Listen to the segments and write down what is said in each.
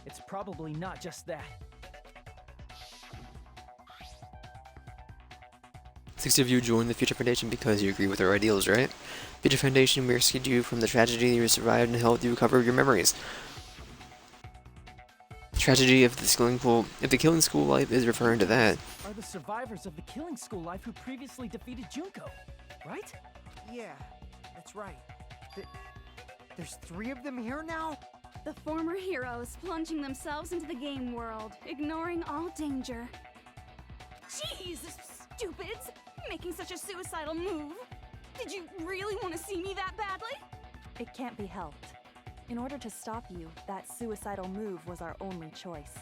It's probably not just that. 60 of you joined the Future Foundation because you agree with our ideals, right? Future Foundation rescued you from the tragedy you survived and helped you recover your memories. Tragedy of the killing school life is referring to that. Are the survivors of the killing school life who previously defeated Junko, right? Yeah, that's right. There's 3 of them here now? The former heroes plunging themselves into the game world, ignoring all danger. Jeez, stupids! Making such a suicidal move. Did you really want to see me that badly? It can't be helped. In order to stop you, that suicidal move was our only choice.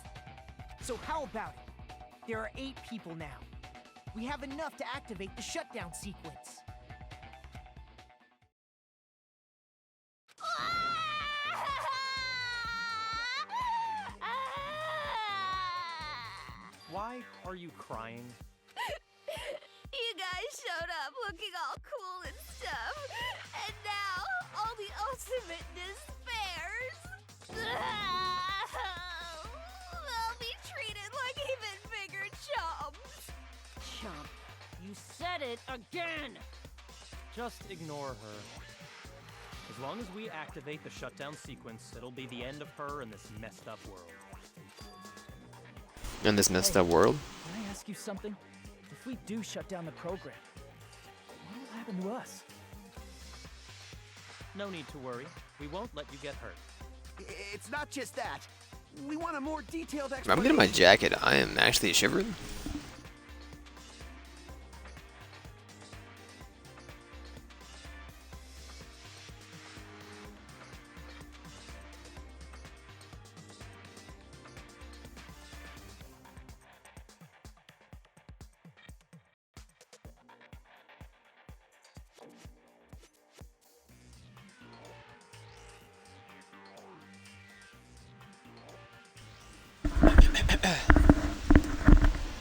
So how about it? There are 8 people now. We have enough to activate the shutdown sequence. Why are you crying? You guys showed up looking all cool and stuff, and now all the ultimate despairs. They'll be treated like even bigger chumps. Chump, you said it again! Just ignore her. As long as we activate the shutdown sequence, it'll be the end of her in this messed up world. In this messed up world? Can I ask you something? If we do shut down the program, what will happen to us? No need to worry. We won't let you get hurt. It's not just that. We want a more detailed I'm explanation. getting my jacket. I am actually shivering.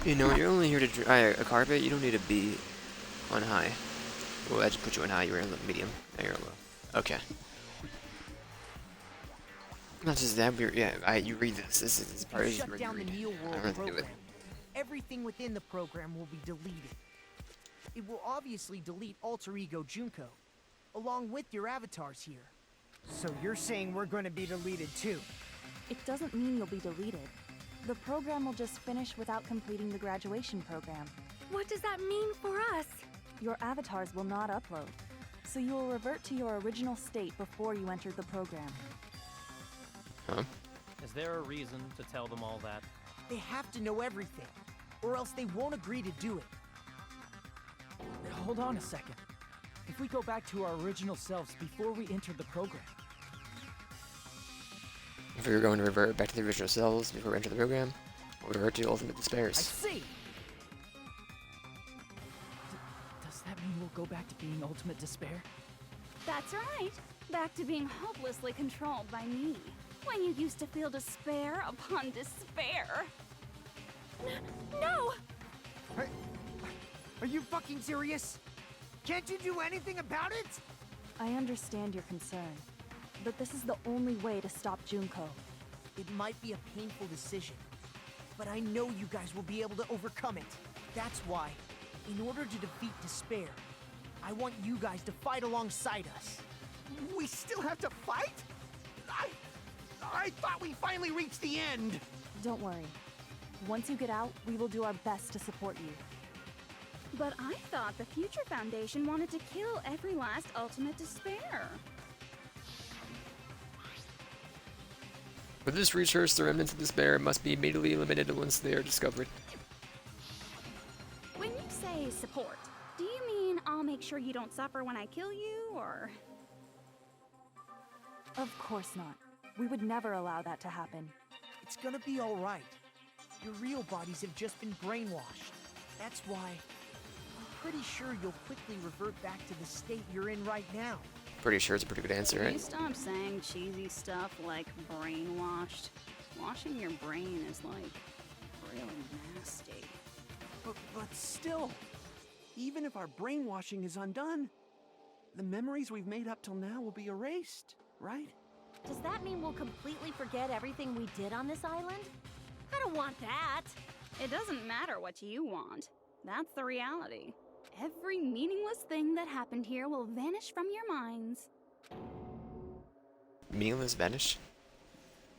You know, you're only here to dry a carpet. You don't need to be on high. Well, I just put you on high. You were in medium. Now you're low. Okay. Not just that, but yeah, you read this. This is part of Shut down the Neo I World don't have to do it. program. Everything within the program will be deleted. It will obviously delete Alter Ego Junko, along with your avatars here. So you're saying we're going to be deleted too? It doesn't mean you'll be deleted. The program will just finish without completing the graduation program. What does that mean for us? Your avatars will not upload, so you will revert to your original state before you entered the program. Huh? Is there a reason to tell them all that? They have to know everything, or else they won't agree to do it. Hold on a second. If we go back to our original selves before we entered the program, If we were going to revert back to the original selves before we enter the program, we'll revert to ultimate I despairs. see! does that mean we'll go back to being ultimate despair? That's right. Back to being hopelessly controlled by me. When you used to feel despair upon despair. No! Are you fucking serious? Can't you do anything about it? I understand your concern, but this is the only way to stop Junko. It might be a painful decision, but I know you guys will be able to overcome it. That's why, in order to defeat despair, I want you guys to fight alongside us. We still have to fight? I thought we finally reached the end! Don't worry. Once you get out, we will do our best to support you. But I thought the Future Foundation wanted to kill every last ultimate despair. For this research, the remnants of despair must be immediately eliminated once they are discovered. When you say support, do you mean I'll make sure you don't suffer when I kill you, or...? Of course not. We would never allow that to happen. It's gonna be alright. Your real bodies have just been brainwashed. That's why I'm pretty sure you'll quickly revert back to the state you're in right now. Pretty sure it's a pretty good answer, Can you right? stop saying cheesy stuff like brainwashed? Washing your brain is like really nasty. But still, even if our brainwashing is undone, the memories we've made up till now will be erased, right? Does that mean we'll completely forget everything we did on this island? I don't want that. It doesn't matter what you want. That's the reality. Every meaningless thing that happened here will vanish from your minds. Meaningless vanish?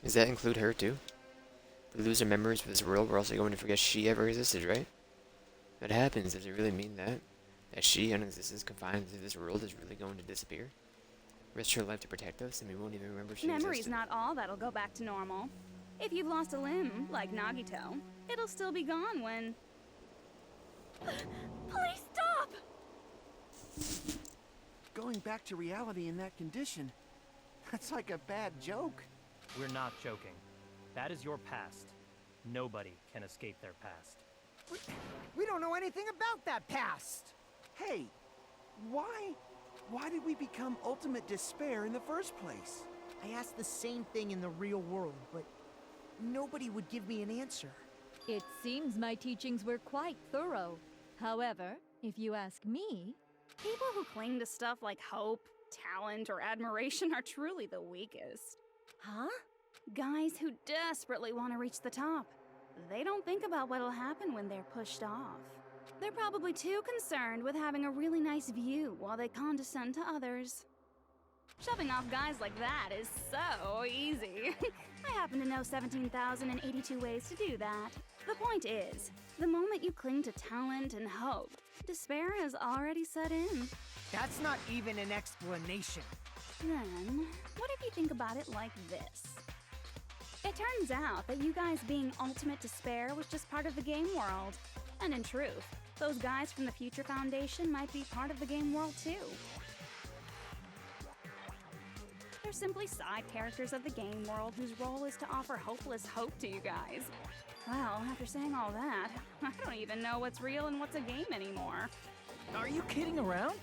Does that include her too? If we lose our memories of this world, we're also going to forget she ever existed, right? What happens? Does it really mean that? That she, an existence confined to this world, is really going to disappear? Risk her life to protect us, and we won't even remember she Memory's existed? not all that'll go back to normal. If you've lost a limb, like Nagito, it'll still be gone when... Please stop! Going back to reality in that condition, that's like a bad joke. We're not joking. That is your past. Nobody can escape their past. We don't know anything about that past! Hey, why did we become ultimate despair in the first place? I asked the same thing in the real world, but nobody would give me an answer. It seems my teachings were quite thorough. However, if you ask me, People who cling to stuff like hope, talent, or admiration are truly the weakest. Huh? Guys who desperately want to reach the top. They don't think about what'll happen when they're pushed off. They're probably too concerned with having a really nice view while they condescend to others. Shoving off guys like that is so easy. I happen to know 17,082 ways to do that. The point is, the moment you cling to talent and hope, despair has already set in. That's not even an explanation. Then, what if you think about it like this? It turns out that you guys being ultimate despair was just part of the game world. And in truth, those guys from the Future Foundation might be part of the game world too. They're simply side characters of the game world whose role is to offer hopeless hope to you guys. Well, after saying all that, I don't even know what's real and what's a game anymore. Are you kidding around?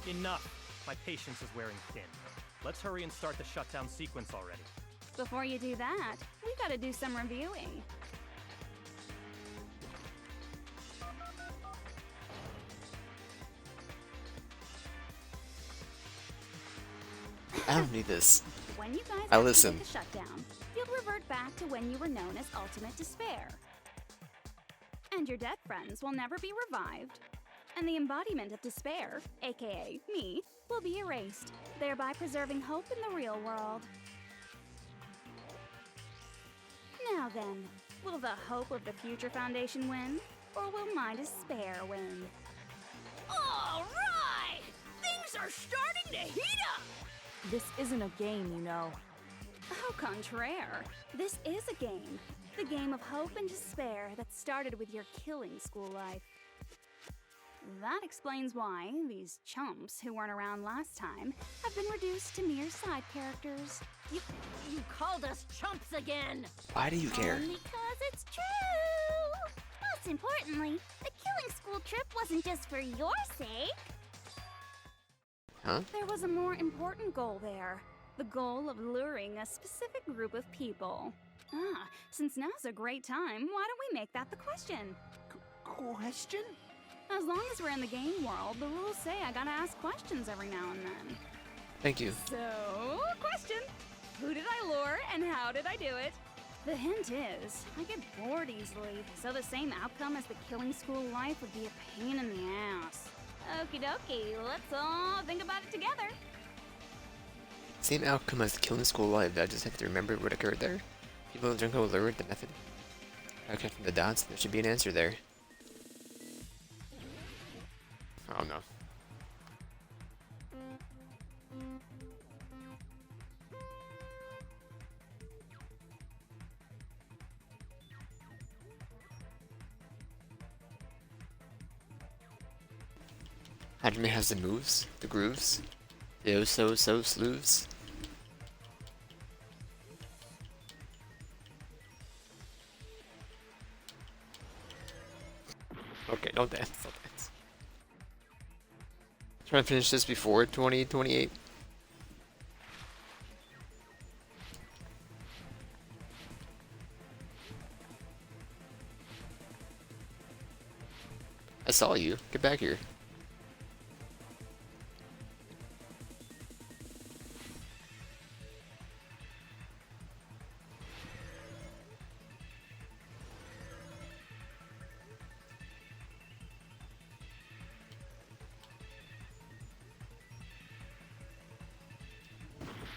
Enough! My patience is wearing thin. Let's hurry and start the shutdown sequence already. Before you do that, we gotta do some reviewing. I don't need this. When you guys I activate listen. the shutdown, you'll revert back to when you were known as Ultimate Despair. And your dead friends will never be revived. And the embodiment of despair, aka me, will be erased, thereby preserving hope in the real world. Now then, will the hope of the Future Foundation win, or will my despair win? All right! Things are starting to heat up! This isn't a game, you know. Au contraire, this is a game. The game of hope and despair that started with your killing school life. That explains why these chumps who weren't around last time have been reduced to mere side characters. You called us chumps again! Why do you care? Only 'cause it's true! Most importantly, the killing school trip wasn't just for your sake. Huh? There was a more important goal there. The goal of luring a specific group of people. Since now's a great time, why don't we make that the question? Question? As long as we're in the game world, the rules say I gotta ask questions every now and then. Thank you. So, question. Who did I lure and how did I do it? The hint is, I get bored easily, so the same outcome as the killing school life would be a pain in the ass. Okie dokie, let's all think about it together. Same outcome as the killing school life. I just have to remember what occurred there. People drink a lured the method. I connected the dots. There should be an answer there. Oh no. Hajime has the moves, the grooves, the oh-so sleeves. Okay, don't dance, don't dance. Trying to finish this before 2028. I saw you. Get back here.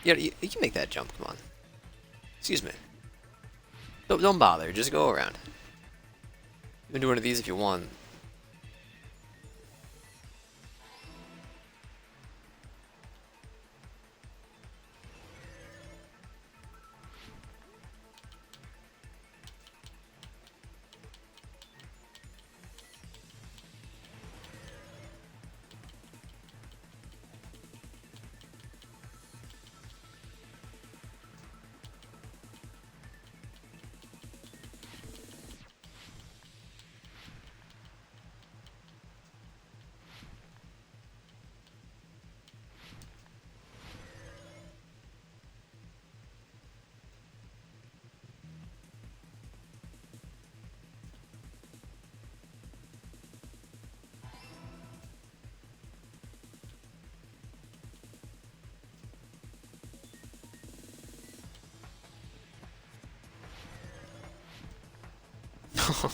Yeah, you can make that jump. Come on. Excuse me. Don't bother. Just go around. You can do one of these if you want.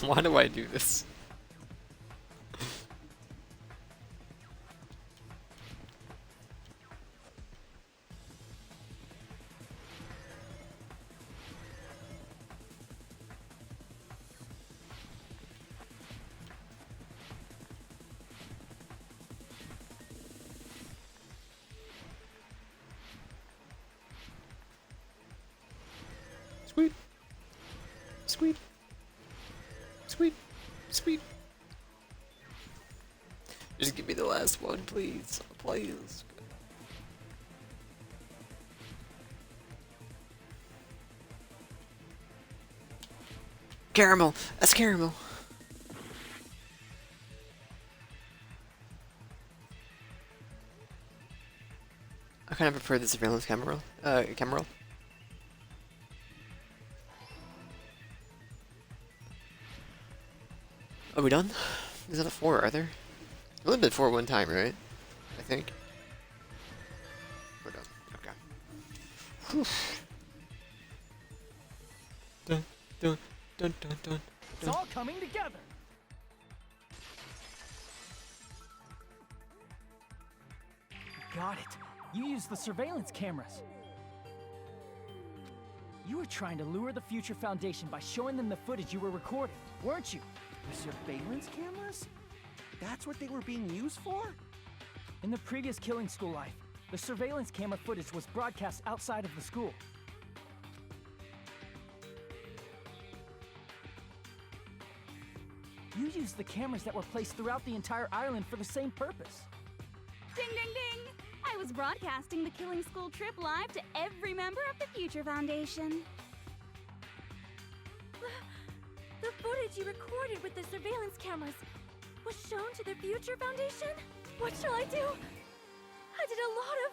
Why do I do this? Sweet. Sweet. Sweet. Sweet. Just give me the last one, please. Please. Caramel. That's caramel. I kind of prefer the surveillance camera. Camera. Are we done? There's not 4, are there? I only did 4 one time, right? I think. We're done. Okay. Whew. Dun, dun, dun, dun, dun, It's all coming together. Got it. You used the surveillance cameras. You were trying to lure the Future Foundation by showing them the footage you were recording, weren't you? The surveillance cameras? That's what they were being used for? In the previous Killing School life, the surveillance camera footage was broadcast outside of the school. You used the cameras that were placed throughout the entire island for the same purpose. Ding ding ding! I was broadcasting the Killing School trip live to every member of the Future Foundation. The footage you recorded with the surveillance cameras was shown to the Future Foundation? What shall I do? I did a lot of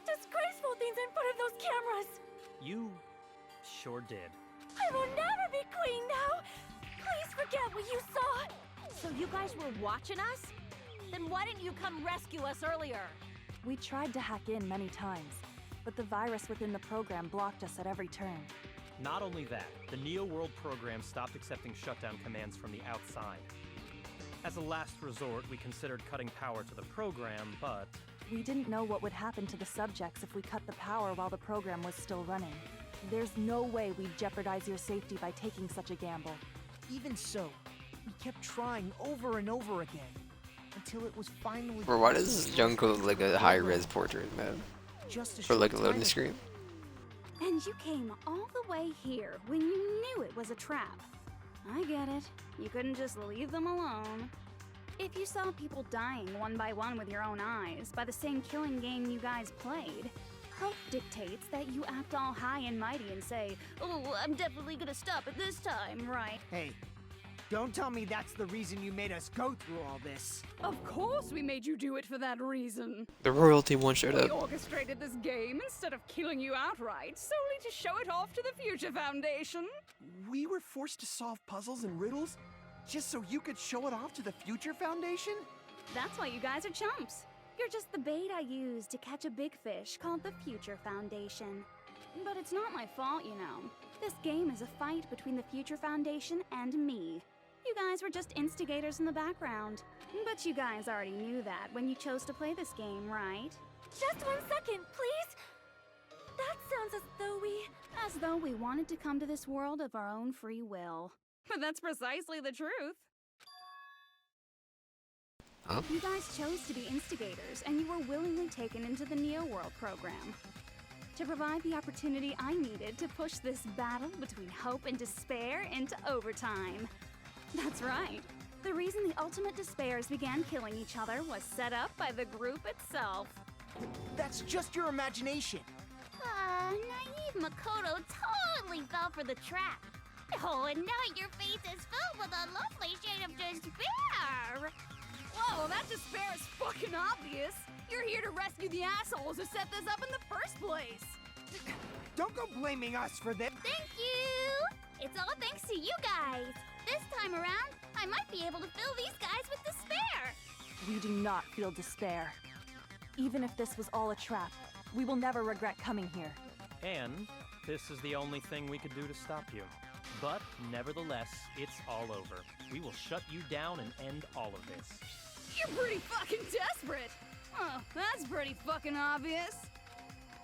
disgraceful things in front of those cameras. You sure did. I will never be queen now. Please forget what you saw. So you guys were watching us? Then why didn't you come rescue us earlier? We tried to hack in many times, but the virus within the program blocked us at every turn. Not only that, the Neo World program stopped accepting shutdown commands from the outside. As a last resort, we considered cutting power to the program, but... We didn't know what would happen to the subjects if we cut the power while the program was still running. There's no way we'd jeopardize your safety by taking such a gamble. Even so, we kept trying over and over again, until it was finally... Bro, why does Junko look like a high-res portrait, man? Just a For like a short loading time screen? And you came all the way here when you knew it was a trap. I get it. You couldn't just leave them alone. If you saw people dying one by one with your own eyes by the same killing game you guys played, health dictates that you act all high and mighty and say, "Oh, I'm definitely gonna stop it this time, right?" Hey, don't tell me that's the reason you made us go through all this. Of course we made you do it for that reason. The royalty one showed We up. orchestrated this game instead of killing you outright, solely to show it off to the Future Foundation. We were forced to solve puzzles and riddles just so you could show it off to the Future Foundation? That's why you guys are chumps. You're just the bait I used to catch a big fish called the Future Foundation. But it's not my fault, you know. This game is a fight between the Future Foundation and me. You guys were just instigators in the background. But you guys already knew that when you chose to play this game, right? Just 1 second, please. Sounds As though we wanted to come to this world of our own free will. But that's precisely the truth. Huh? You guys chose to be instigators, and you were willingly taken into the Neo World program to provide the opportunity I needed to push this battle between hope and despair into overtime. That's right. The reason the Ultimate Despairs began killing each other was set up by the group itself. That's just your imagination. Naive Makoto totally fell for the trap. Oh, and now your face is filled with a lovely shade of despair. Whoa, that despair is fucking obvious. You're here to rescue the assholes who set this up in the first place. Don't go blaming us for this. Thank you! It's all thanks to you guys. This time around, I might be able to fill these guys with despair. We do not feel despair. Even if this was all a trap, we will never regret coming here. And this is the only thing we could do to stop you. But nevertheless, it's all over. We will shut you down and end all of this. You're pretty fucking desperate. Oh, that's pretty fucking obvious.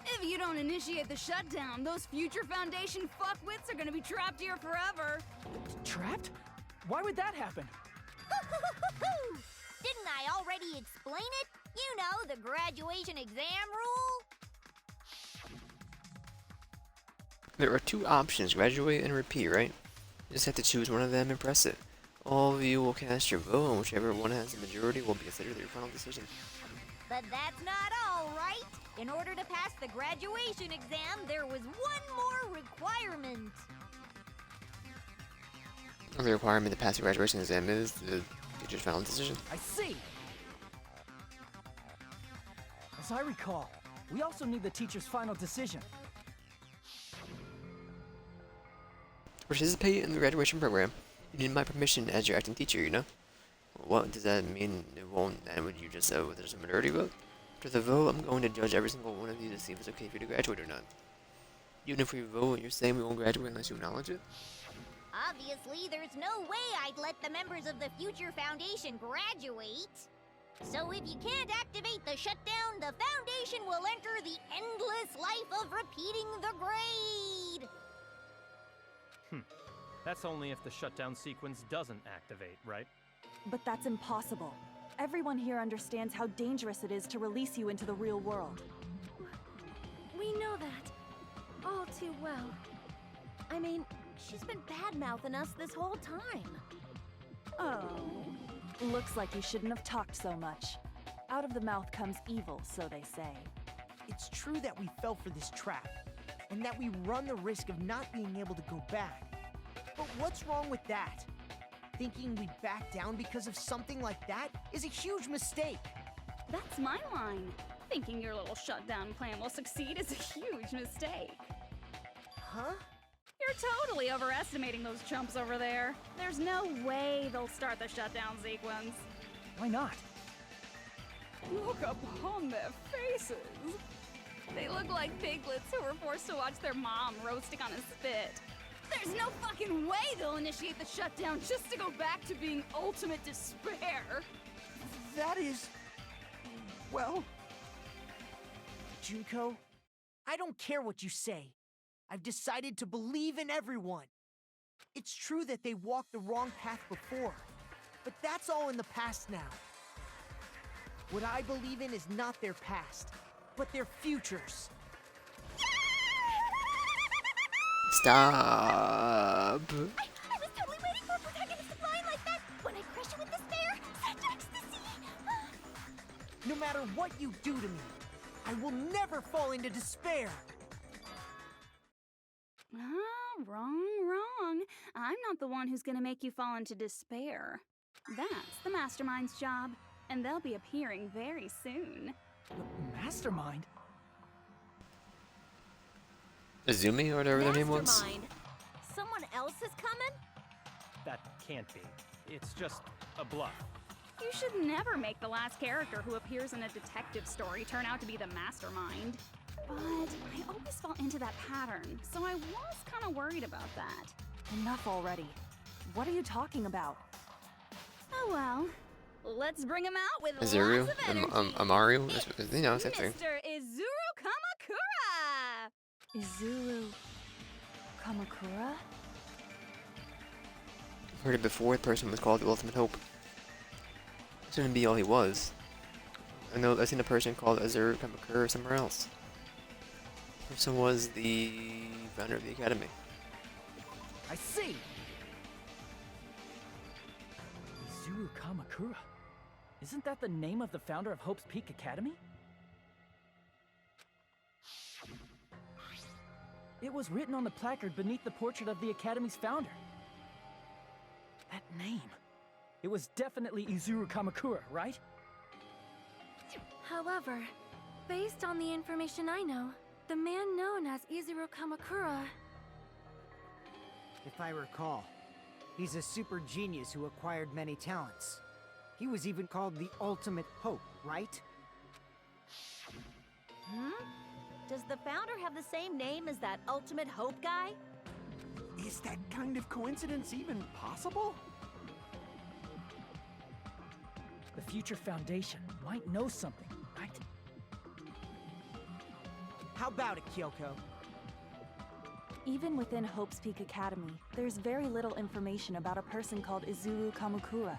If you don't initiate the shutdown, those future Foundation fuckwits are gonna be trapped here forever. Trapped? Why would that happen? Didn't I already explain it? You know, the graduation exam rule? There are two options, graduate and repeat, right? You just have to choose one of them and press it. All of you will cast your vote, and whichever one has the majority will be considered your final decision. But that's not all, right? In order to pass the graduation exam, there was one more requirement. The requirement to pass the graduation exam is the teacher's final decision. I see! As I recall, we also need the teacher's final decision. To participate in the graduation program, you need my permission as your acting teacher, you know? What does that mean? It won't end when you just say whether there's a majority vote? After the vote, I'm going to judge every single one of you to see if it's okay for you to graduate or not. Even if we vote, you're saying we won't graduate unless you acknowledge it? Obviously, there's no way I'd let the members of the Future Foundation graduate. So if you can't activate the shutdown, the Foundation will enter the endless life of repeating the grade. That's only if the shutdown sequence doesn't activate, right? But that's impossible. Everyone here understands how dangerous it is to release you into the real world. We know that. All too well. I mean, she's been bad-mouthing us this whole time. Oh. Looks like you shouldn't have talked so much. Out of the mouth comes evil, so they say. It's true that we fell for this trap, and that we run the risk of not being able to go back. But what's wrong with that? Thinking we'd back down because of something like that is a huge mistake. That's my line. Thinking your little shutdown plan will succeed is a huge mistake. Huh? You're totally overestimating those chumps over there. There's no way they'll start the shutdown sequence. Why not? Look upon their faces. They look like piglets who were forced to watch their mom roasting on a spit. There's no fucking way they'll initiate the shutdown just to go back to being ultimate despair. That is... well... Junko, I don't care what you say. I've decided to believe in everyone. It's true that they walked the wrong path before, but that's all in the past now. What I believe in is not their past, but their futures. Stop! I was totally waiting for a protagonist to fly like that when I crush you with despair, such ecstasy! No matter what you do to me, I will never fall into despair. Wrong. I'm not the one who's gonna make you fall into despair. That's the Mastermind's job, and they'll be appearing very soon. Mastermind? Azumi or whatever their name was? Mastermind. Someone else is coming? That can't be. It's just a bluff. You should never make the last character who appears in a detective story turn out to be the Mastermind. But I always fall into that pattern, so I was kind of worried about that. Enough already. What are you talking about? Oh well. Let's bring him out with Azuru? lots of energy. Amaru? You know, same thing. Mr. Izuru Kamakura! Izuru Kamakura? Heard it before, the person was called the Ultimate Hope. This shouldn't be all he was. I know I've seen a person called Izuru Kamakura somewhere else. This person was the founder of the academy. I see! Izuru Kamakura. Isn't that the name of the founder of Hope's Peak Academy? It was written on the placard beneath the portrait of the Academy's founder. That name. It was definitely Izuru Kamakura, right? However, based on the information I know, the man known as Izuru Kamakura... If I recall, he's a super genius who acquired many talents. He was even called the Ultimate Hope, right? Does the founder have the same name as that Ultimate Hope guy? Is that kind of coincidence even possible? The Future Foundation might know something, right? How about it, Kyoko? Even within Hope's Peak Academy, there's very little information about a person called Izuru Kamakura.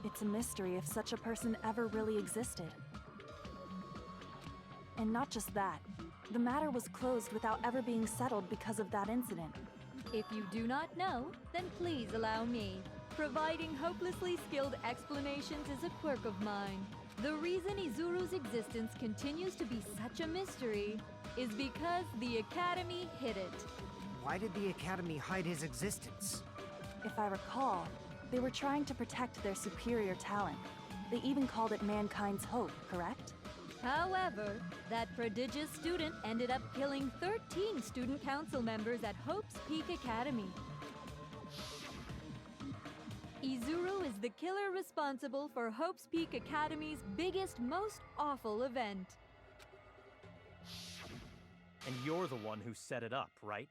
It's a mystery if such a person ever really existed. And not just that, the matter was closed without ever being settled because of that incident. If you do not know, then please allow me. Providing hopelessly skilled explanations is a quirk of mine. The reason Izuru's existence continues to be such a mystery is because the Academy hid it. Why did the Academy hide his existence? If I recall, they were trying to protect their superior talent. They even called it mankind's hope, correct? However, that prodigious student ended up killing 13 student council members at Hope's Peak Academy. Izuru is the killer responsible for Hope's Peak Academy's biggest, most awful event. And you're the one who set it up, right?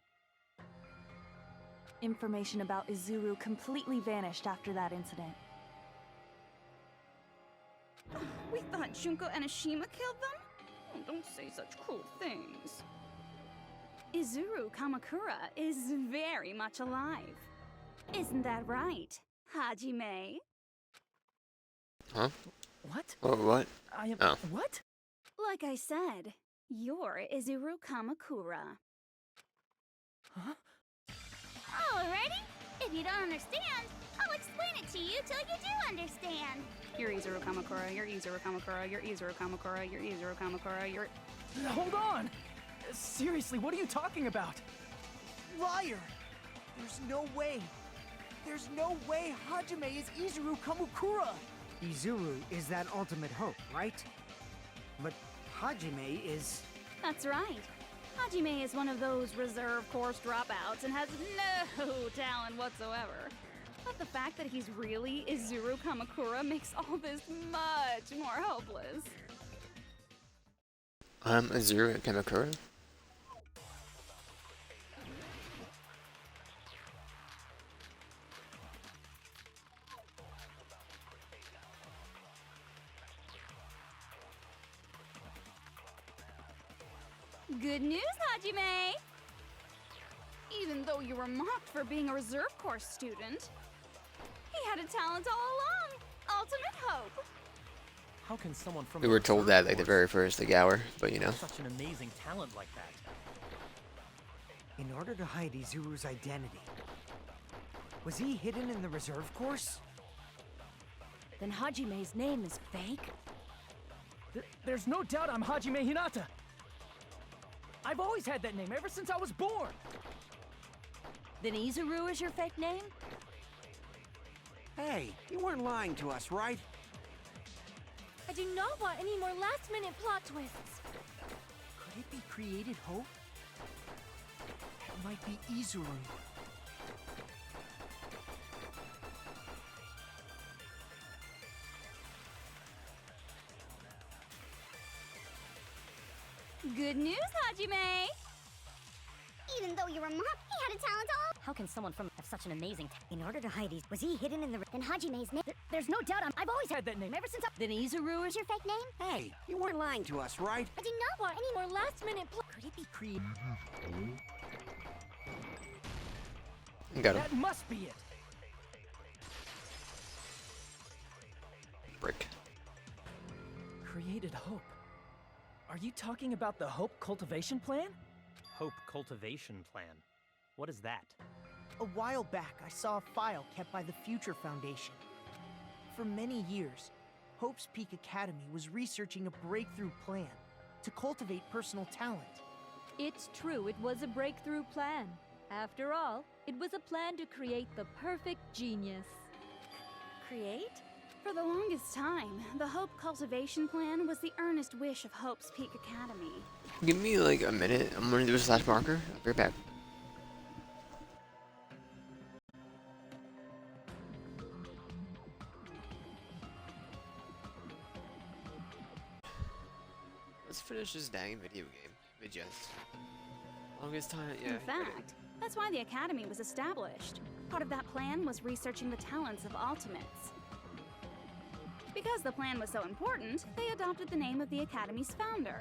Information about Izuru completely vanished after that incident. We thought Junko and Ashima killed them? Oh, don't say such cruel things. Izuru Kamakura is very much alive. Isn't that right, Hajime? Huh? What? Oh, what? I am... Oh. What? Like I said, you're Izuru Kamakura. Huh? Alrighty? If you don't understand, I'll explain it to you till you do understand. You're Izuru Kamakura, you're Izuru Kamakura, you're Izuru Kamakura, you're Izuru Kamakura, you're... Hold on! Seriously, what are you talking about? Liar! There's no way! There's no way Hajime is Izuru Kamakura! Izuru is that Ultimate Hope, right? But Hajime is... That's right. Hajime is one of those reserve course dropouts and has no talent whatsoever. But the fact that he's really Izuru Kamakura makes all this much more hopeless. Izuru Kamakura? Good news, Hajime! Even though you were mocked for being a reserve course student, he had a talent all along! Ultimate Hope! How can someone from We the were told reserve that like the force very first hour, but you know. have such an amazing talent like that? In order to hide Izuru's identity, was he hidden in the reserve course? Then Hajime's name is fake? There's no doubt I'm Hajime Hinata! I've always had that name ever since I was born! Then Izuru is your fake name? Hey, you weren't lying to us, right? I do not want any more last-minute plot twists. Could it be Created Hope? That might be Izuru. Good news, Hajime! Even though you were mocked, he got a talent all? How can someone from have such an amazing in order to hide these? Was he hidden in the in Hajime's name? There's no doubt I've always had that name ever since Then Izuru is Is your fake name? Hey, you weren't lying to us, right? I did not want any more Last-minute Could it be Creed? Got him. That must be it. Brick. Created hope. Are you talking about the Hope Cultivation Plan? Hope Cultivation Plan. What is that? A while back, I saw a file kept by the Future Foundation. For many years, Hope's Peak Academy was researching a breakthrough plan to cultivate personal talent. It's true, it was a breakthrough plan. After all, it was a plan to create the perfect genius. Create? For the longest time, the Hope Cultivation Plan was the earnest wish of Hope's Peak Academy. Give me like a minute. I'm gonna do a slash marker. I'll be right back. Let's finish this dang video game. Just longest time, yeah. In fact, that's why the Academy was established. Part of that plan was researching the talents of Ultimates. Because the plan was so important, they adopted the name of the Academy's founder.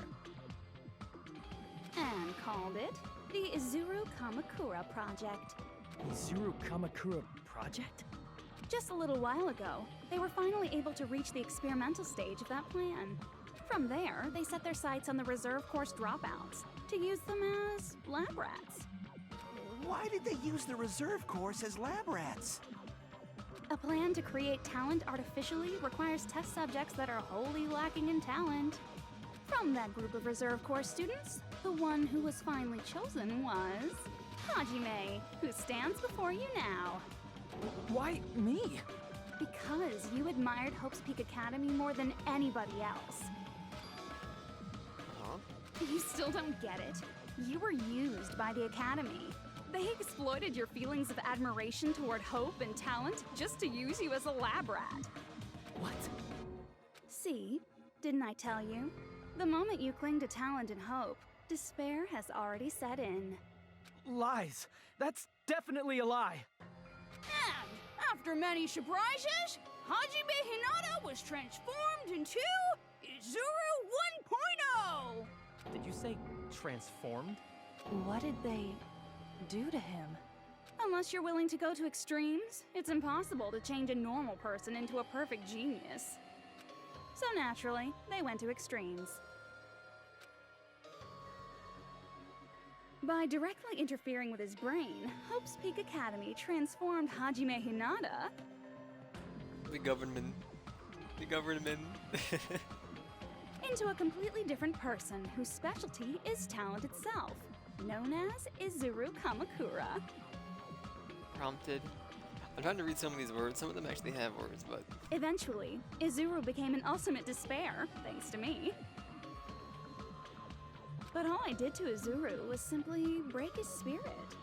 And called it the Izuru Kamakura Project. Izuru Kamakura Project? Just a little while ago, they were finally able to reach the experimental stage of that plan. From there, they set their sights on the reserve course dropouts to use them as lab rats. Why did they use the reserve course as lab rats? A plan to create talent artificially requires test subjects that are wholly lacking in talent. From that group of reserve course students, the one who was finally chosen was Hajime, who stands before you now. Why me? Because you admired Hope's Peak Academy more than anybody else. Huh? You still don't get it. You were used by the Academy. They exploited your feelings of admiration toward hope and talent just to use you as a lab rat. What? See, didn't I tell you? The moment you cling to talent and hope, despair has already set in. Lies. That's definitely a lie. And after many surprises, Hajime Hinata was transformed into Izuru 1.0! Did you say transformed? What did they do to him? Unless you're willing to go to extremes, it's impossible to change a normal person into a perfect genius. So naturally, they went to extremes. By directly interfering with his brain, Hope's Peak Academy transformed Hajime Hinata The government. The government. into a completely different person whose specialty is talent itself, known as Izuru Kamakura. Prompted. I'm trying to read some of these words. Some of them actually have words, but Eventually, Izuru became an ultimate despair, thanks to me. But all I did to Izuru was simply break his spirit.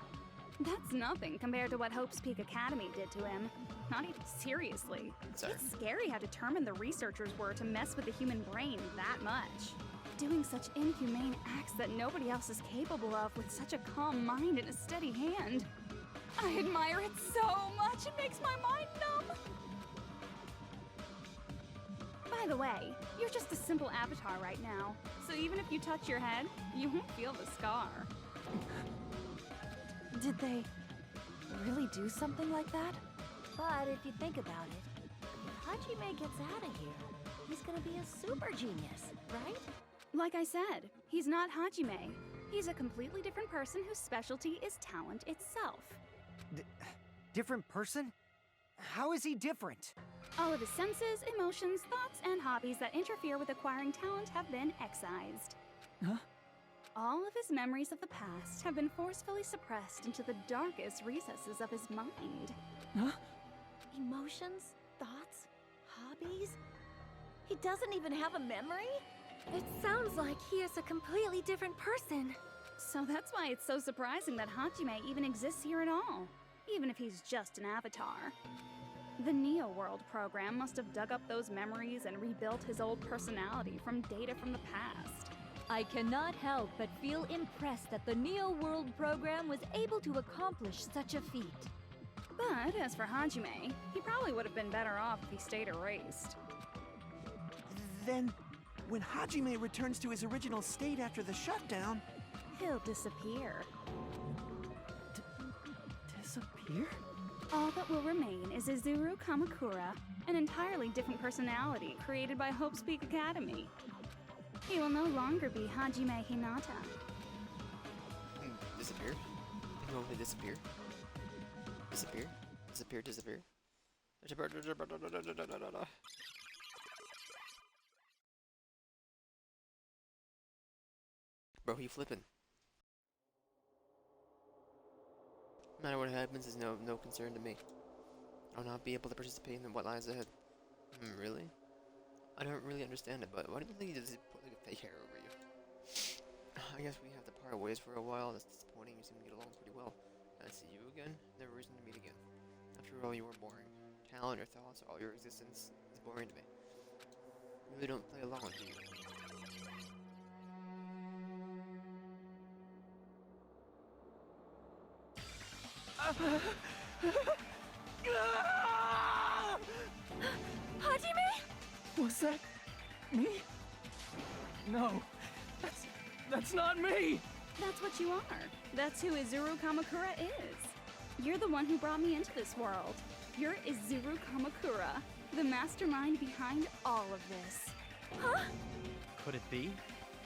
That's nothing compared to what Hope's Peak Academy did to him. Not even seriously. Sorry. It's scary how determined the researchers were to mess with the human brain that much. Doing such inhumane acts that nobody else is capable of with such a calm mind and a steady hand. I admire it so much, it makes my mind numb. By the way, you're just a simple avatar right now, so even if you touch your head, you won't feel the scar. Did they really do something like that? But if you think about it, if Hajime gets out of here, he's gonna be a super genius, right? Like I said, he's not Hajime. He's a completely different person whose specialty is talent itself. Different person? How is he different? All of his senses, emotions, thoughts, and hobbies that interfere with acquiring talent have been excised. Huh? All of his memories of the past have been forcefully suppressed into the darkest recesses of his mind. Huh? Emotions, thoughts, hobbies? He doesn't even have a memory? It sounds like he is a completely different person. So that's why it's so surprising that Hajime even exists here at all, even if he's just an avatar. The Neo World program must have dug up those memories and rebuilt his old personality from data from the past. I cannot help but feel impressed that the Neo World program was able to accomplish such a feat. But as for Hajime, he probably would have been better off if he stayed erased. Then, when Hajime returns to his original state after the shutdown, He'll disappear. Disappear? All that will remain is Izuru Kamakura, an entirely different personality created by Hope's Peak Academy. He will no longer be Hajime Hinata. Disappear? He will disappear? Disappear? Disappear, disappear? Bro, he flipping. No matter what happens is no concern to me. I'll not be able to participate in what lies ahead. Really? I don't really understand it, but why do you think he just put like a fake hair over you? I guess we have to part ways for a while. That's disappointing. You seem to get along pretty well. I see you again. Never reason to meet again. After all, you were boring. Talent, your thoughts, all your existence is boring to me. You really don't play along, do you? Hajime? Was that me? No, that's not me! That's what you are. That's who Izuru Kamakura is. You're the one who brought me into this world. You're Izuru Kamakura, the mastermind behind all of this. Huh? Could it be?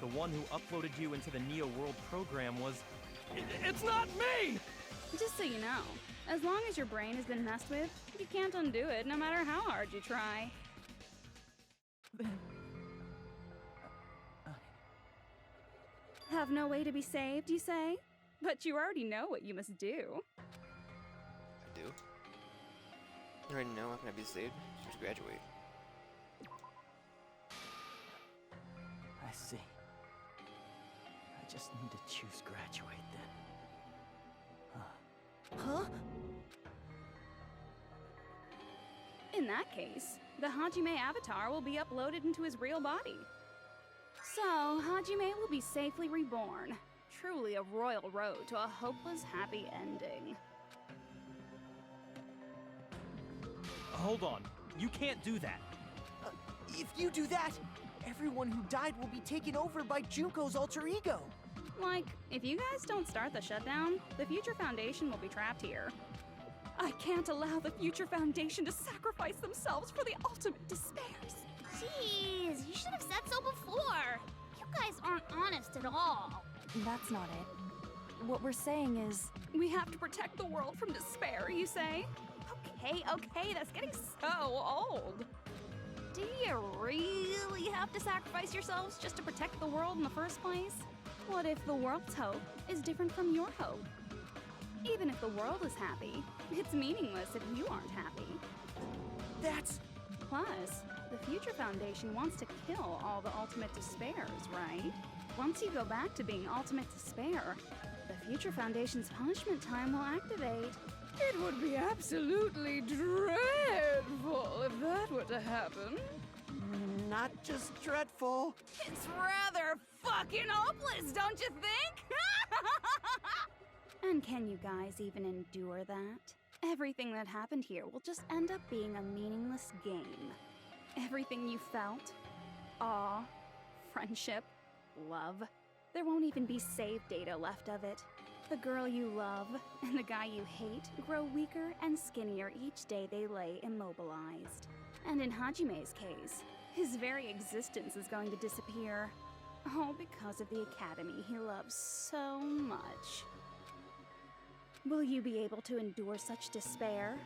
The one who uploaded you into the Neo World program was... It's not me! Just so you know, as long as your brain has been messed with, you can't undo it no matter how hard you try. Then... Have no way to be saved, you say? But you already know what you must do. I do? I already know how can I be saved? Just graduate. I see. I just need to choose graduate then. huh? In that case, the Hajime avatar will be uploaded into his real body. So, Hajime will be safely reborn. Truly a royal road to a hopeless, happy ending. Hold on. You can't do that. If you do that, everyone who died will be taken over by Junko's alter ego. Like, if you guys don't start the shutdown, the Future Foundation will be trapped here. I can't allow the Future Foundation to sacrifice themselves for the ultimate despairs. Jeez, you should have said so before. You guys aren't honest at all. That's not it. What we're saying is... We have to protect the world from despair, you say? Okay, that's getting so old. Do you really have to sacrifice yourselves just to protect the world in the first place? What if the world's hope is different from your hope? Even if the world is happy, it's meaningless if you aren't happy. That's... Plus, the Future Foundation wants to kill all the ultimate despairs, right? Once you go back to being ultimate despair, the Future Foundation's punishment time will activate. It would be absolutely dreadful if that were to happen. not just dreadful. It's rather fucking hopeless, don't you think? And can you guys even endure that? Everything that happened here will just end up being a meaningless game. Everything you felt, awe, friendship, love, there won't even be save data left of it. The girl you love and the guy you hate grow weaker and skinnier each day they lay immobilized. And in Hajime's case, his very existence is going to disappear. All because of the academy he loves so much. Will you be able to endure such despair?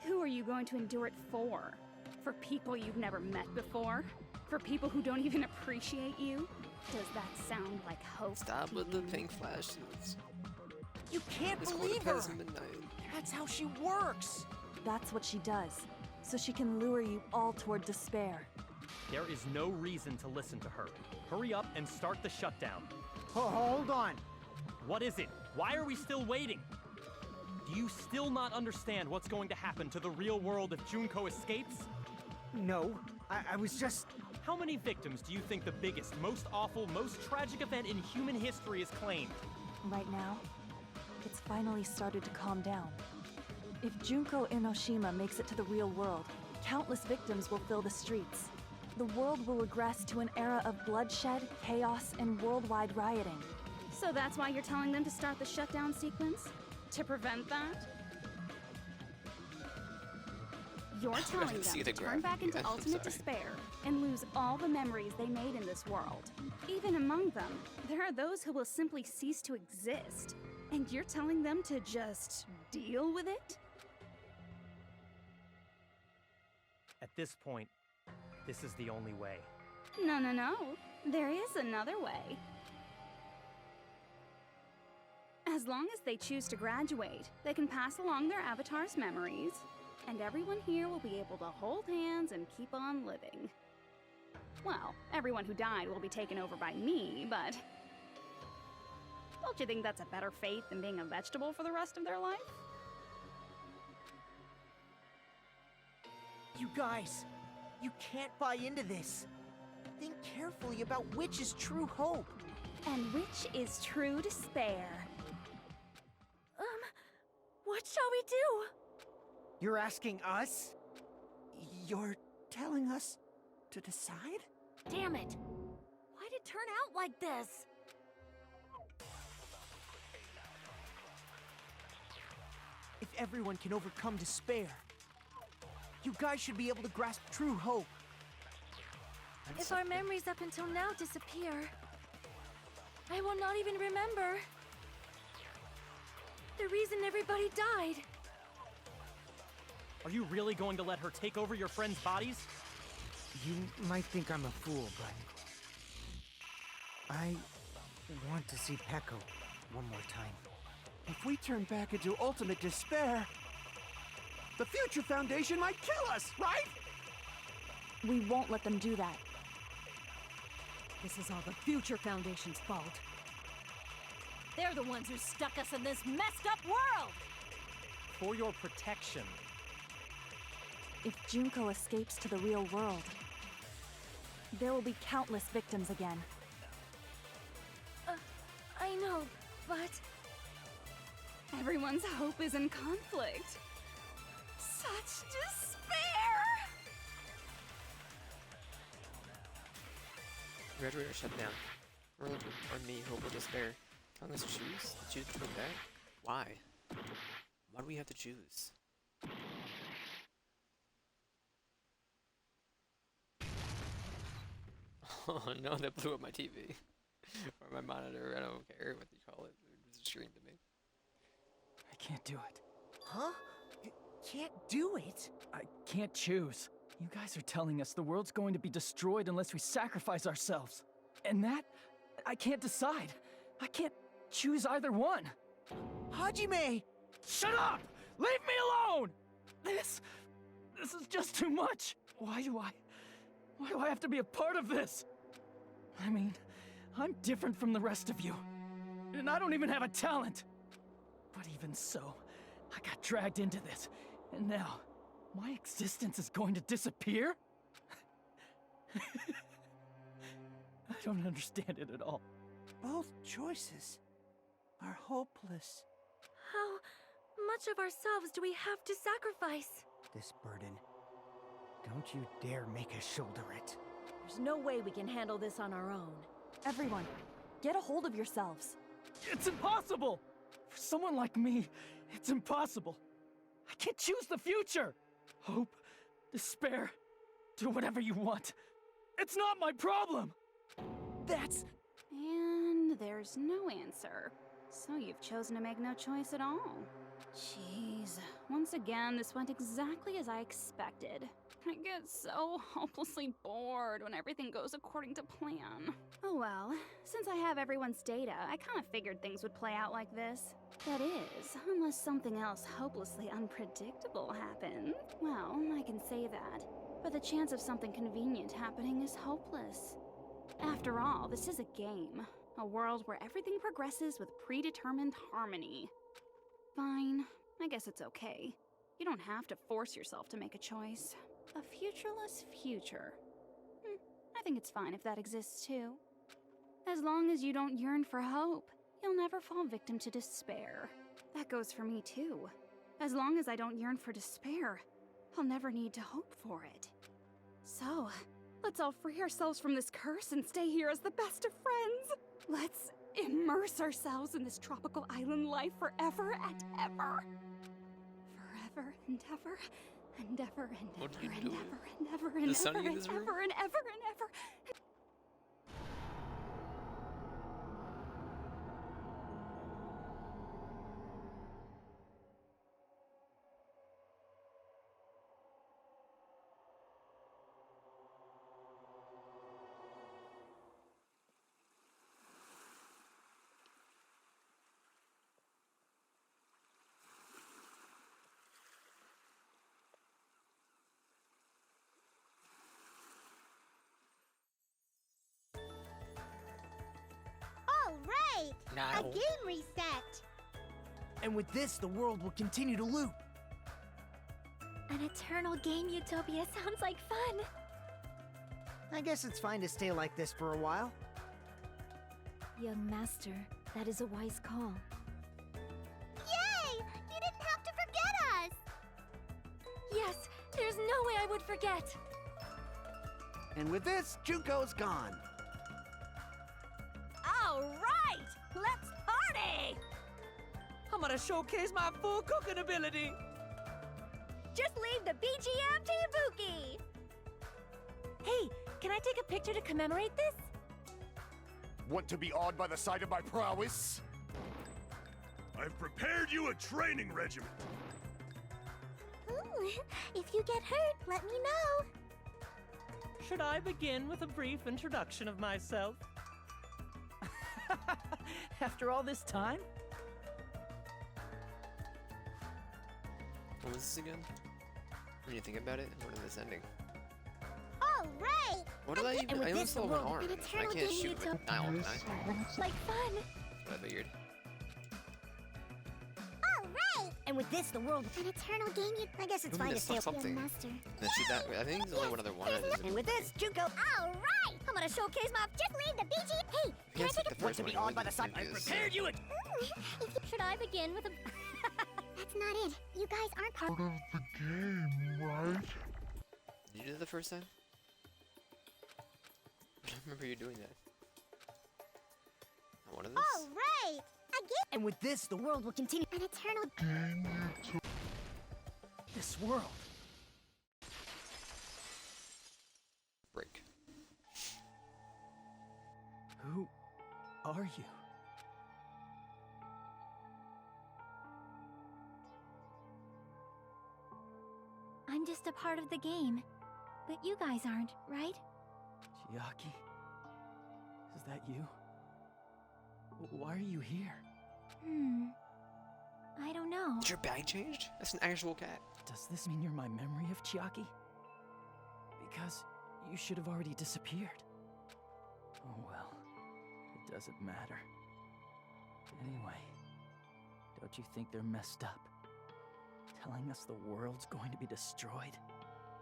Who are you going to endure it for? For people you've never met before? For people who don't even appreciate you? Does that sound like hope? Stop with the pink flashes. You can't This believe quarter her! past midnight. That's how she works! That's what she does, so she can lure you all toward despair. There is no reason to listen to her. Hurry up and start the shutdown. Hold on. What is it? Why are we still waiting? Do you still not understand what's going to happen to the real world if Junko escapes? No, I was just... How many victims do you think the biggest, most awful, most tragic event in human history has claimed? Right now, it's finally started to calm down. If Junko Inoshima makes it to the real world, countless victims will fill the streets. The world will regress to an era of bloodshed, chaos, and worldwide rioting. So that's why you're telling them to start the shutdown sequence? To prevent that? You're telling them see to the turn back graphic into yet, I'm ultimate sorry. despair and lose all the memories they made in this world. Even among them, there are those who will simply cease to exist. And you're telling them to just deal with it? At this point, this is the only way. No. There is another way. As long as they choose to graduate, they can pass along their avatar's memories, and everyone here will be able to hold hands and keep on living. Well, everyone who died will be taken over by me, but... Don't you think that's a better fate than being a vegetable for the rest of their life? You guys, you can't buy into this. Think carefully about which is true hope. And which is true despair. What shall we do? You're asking us? You're telling us to decide? Damn it! Why'd it turn out like this? If everyone can overcome despair, you guys should be able to grasp true hope. If our memories up until now disappear, I will not even remember the reason everybody died. Are you really going to let her take over your friends' bodies? You might think I'm a fool, but... I want to see Peko one more time. If we turn back into ultimate despair, the Future Foundation might kill us, right? We won't let them do that. This is all the Future Foundation's fault. They're the ones who stuck us in this messed up world! For your protection. If Junko escapes to the real world, there will be countless victims again. I know, but... Everyone's hope is in conflict. Such despair! Graduate or shut down. World or me, hope or despair. Telling us to choose? Choose between that? Why? Why do we have to choose? Oh no, that blew up my TV. Or my monitor, I don't care what you call it. It was screamed at me. I can't do it. Huh? You can't do it? I can't choose. You guys are telling us the world's going to be destroyed unless we sacrifice ourselves. And that, I can't decide. I can't choose either one. Hajime! Shut up! Leave me alone! This is just too much. Why do I have to be a part of this? I mean, I'm different from the rest of you. And I don't even have a talent. But even so, I got dragged into this. And now, my existence is going to disappear? I don't understand it at all. Both choices are hopeless. How much of ourselves do we have to sacrifice? This burden. Don't you dare make us shoulder it. There's no way we can handle this on our own. Everyone, get a hold of yourselves. It's impossible! For someone like me, it's impossible. I can't choose the future! Hope, despair, do whatever you want. It's not my problem! That's... And there's no answer. So you've chosen to make no choice at all. Jeez. Once again, this went exactly as I expected. I get so hopelessly bored when everything goes according to plan. Oh well, since I have everyone's data, I kind of figured things would play out like this. That is, unless something else hopelessly unpredictable happens. Well, I can say that. But the chance of something convenient happening is hopeless. After all, this is a game. A world where everything progresses with predetermined harmony. Fine, I guess it's okay. You don't have to force yourself to make a choice. A futureless future. I think it's fine if that exists too. As long as you don't yearn for hope, you'll never fall victim to despair. That goes for me too. As long as I don't yearn for despair, I'll never need to hope for it. So, let's all free ourselves from this curse and stay here as the best of friends. Let's immerse ourselves in this tropical island life forever and ever. Forever and ever and ever and What ever are you and doing? ever and ever and Is Sunny ever in and this room? ever and ever and ever. All right! A Now. game reset! And with this, the world will continue to loop. An eternal game utopia sounds like fun. I guess it's fine to stay like this for a while. Young master, that is a wise call. Yay! You didn't have to forget us! Yes, there's no way I would forget. And with this, Junko's gone. All right, let's party! I'm gonna showcase my full cooking ability. Just leave the BGM to Ibuki. Hey, can I take a picture to commemorate this? Want to be awed by the sight of my prowess? I've prepared you a training regiment. Ooh, if you get hurt, let me know. Should I begin with a brief introduction of myself? After all this time? What was this again? When you think about it, what is this ending? All right! What did I even? with I only this, saw the one world arm. will be I eternal can't game shoot with utopia. all nine. Like fun. What I figured. All right! And with this, the world... An eternal game I guess it's Ooh, fine to this stay looks up something. master. Then shoot that. I think there's only one other one. And with this, Junko... All right! I'm gonna showcase my... Just leave the BG... Hey, can I Yes, take the a... first to one. be awed by the sight, I prepared you. Should I begin with a... That's not it. You guys aren't part... Of the game, right? Did you do that the first time? I don't remember you doing that. Not one of this? All right! Again! And with this, the world will continue. An eternal... This world. Break. Who are you? I'm just a part of the game. But you guys aren't, right? Chiaki? Is that you? Why are you here? I don't know. Did your bag changed? That's an actual cat. Does this mean you're my memory of Chiaki? Because you should have already disappeared. Oh well, it doesn't matter. Anyway, don't you think they're messed up? Telling us the world's going to be destroyed?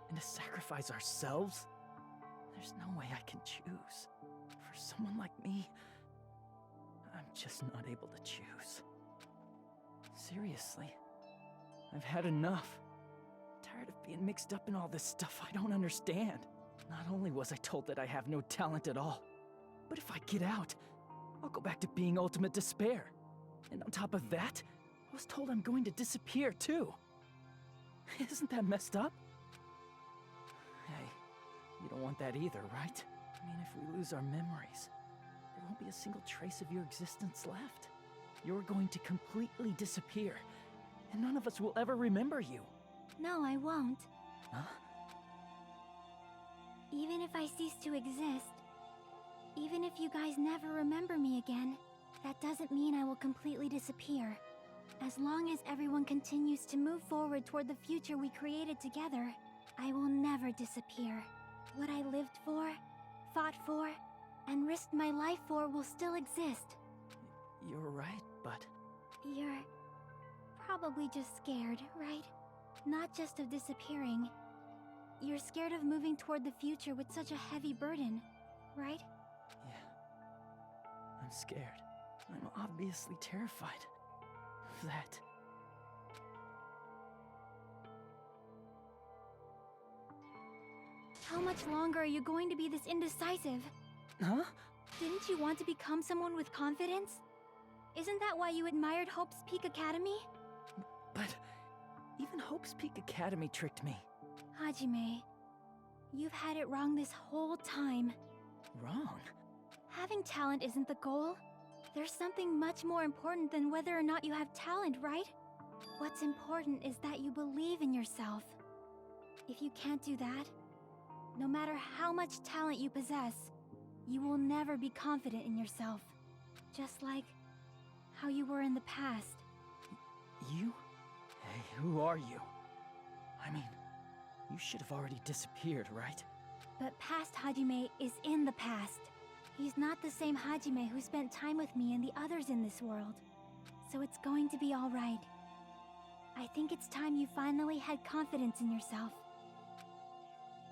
And to sacrifice ourselves? There's no way I can choose. For someone like me, I'm just not able to choose. Seriously, I've had enough. Tired of being mixed up in all this stuff I don't understand. Not only was I told that I have no talent at all, but if I get out, I'll go back to being ultimate despair. And on top of that, I was told I'm going to disappear too. Isn't that messed up? Hey, you don't want that either, right? I mean, if we lose our memories, there won't be a single trace of your existence left. You're going to completely disappear, and none of us will ever remember you. No, I won't. Huh? Even if I cease to exist, even if you guys never remember me again, that doesn't mean I will completely disappear. As long as everyone continues to move forward toward the future we created together, I will never disappear. What I lived for, fought for, and risked my life for will still exist. You're right, but... You're probably just scared, right? Not just of disappearing, you're scared of moving toward the future with such a heavy burden, right? Yeah. I'm scared. I'm obviously terrified of that. How much longer are you going to be this indecisive? Huh? Didn't you want to become someone with confidence? Isn't that why you admired Hope's Peak Academy? But even Hope's Peak Academy tricked me. Hajime, you've had it wrong this whole time. Wrong? Having talent isn't the goal. There's something much more important than whether or not you have talent, right? What's important is that you believe in yourself. If you can't do that, no matter how much talent you possess, you will never be confident in yourself. Just like how you were in the past. You? Hey, who are you? I mean, you should have already disappeared, right? But past Hajime is in the past. He's not the same Hajime who spent time with me and the others in this world. So it's going to be all right. I think it's time you finally had confidence in yourself.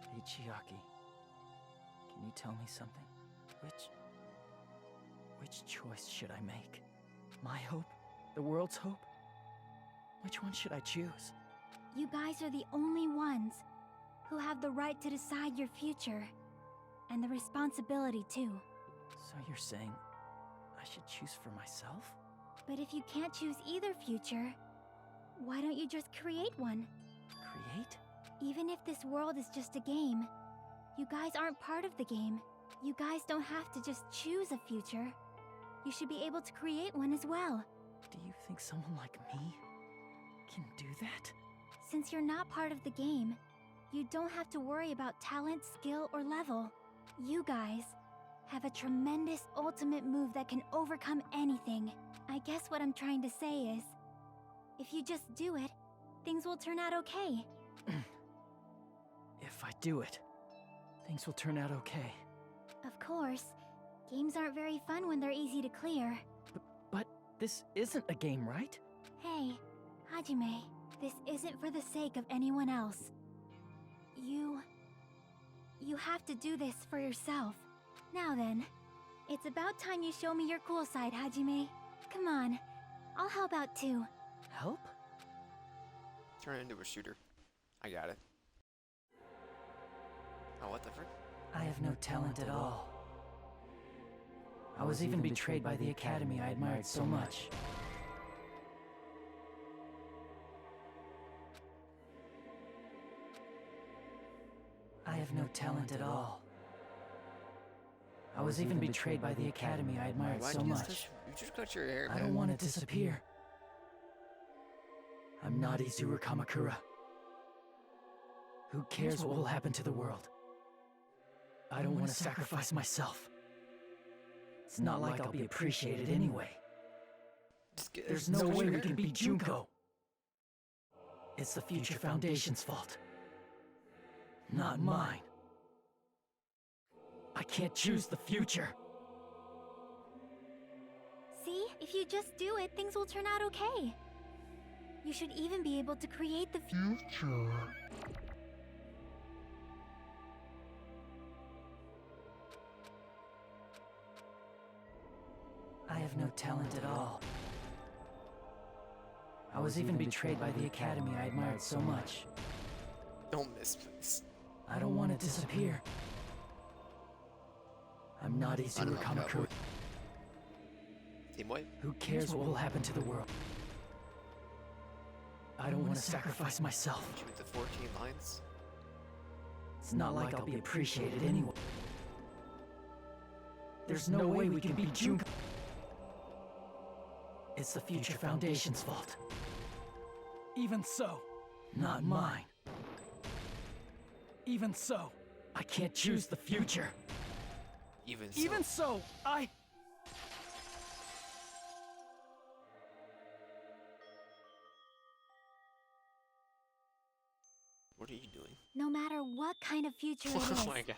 Hey, Chiaki. Can you tell me something? Which choice should I make? My hope? The world's hope? Which one should I choose? You guys are the only ones who have the right to decide your future. And the responsibility, too. So you're saying I should choose for myself? But if you can't choose either future, why don't you just create one? Create? Even if this world is just a game, you guys aren't part of the game. You guys don't have to just choose a future. You should be able to create one as well. Do you think someone like me can do that? Since you're not part of the game, you don't have to worry about talent, skill, or level. You guys have a tremendous ultimate move that can overcome anything. I guess what I'm trying to say is, if you just do it, things will turn out okay. If I do it, things will turn out okay. Of course. Games aren't very fun when they're easy to clear. But this isn't a game, right? Hey, Hajime, this isn't for the sake of anyone else. You have to do this for yourself. Now then, it's about time you show me your cool side, Hajime. Come on, I'll help out too. Help? Turn it into a shooter. I got it. Oh, what the frick? I have no talent at all. I was even betrayed by the academy I admired so much. I have no talent at all. I was even betrayed by the academy I admired so much. You just cut your hair, man. I don't want to disappear. I'm not Izuru Kamakura. Who cares what will happen to the world? I don't want to sacrifice myself. It's not like I'll be appreciated anyway. There's no way we can beat Junko. It's the Future Foundation's fault. Not mine. I can't choose the future. See, if you just do it, things will turn out okay. You should even be able to create the future. I have no talent at all. I was even betrayed by the academy I admired so much. Don't miss, please. I don't want to disappear. I'm not Izuru Kamakura. Team White? Who cares what will happen to the world? I don't want to sacrifice myself. Shoot with the 14 lines. It's not like I'll be appreciated anyway. There's no way we can beat Junko. It's the Future Foundation's fault. Even so, not mine. Even so, I can't choose the future. Even so, I... What are you doing? No matter what kind of future it is, Oh my god.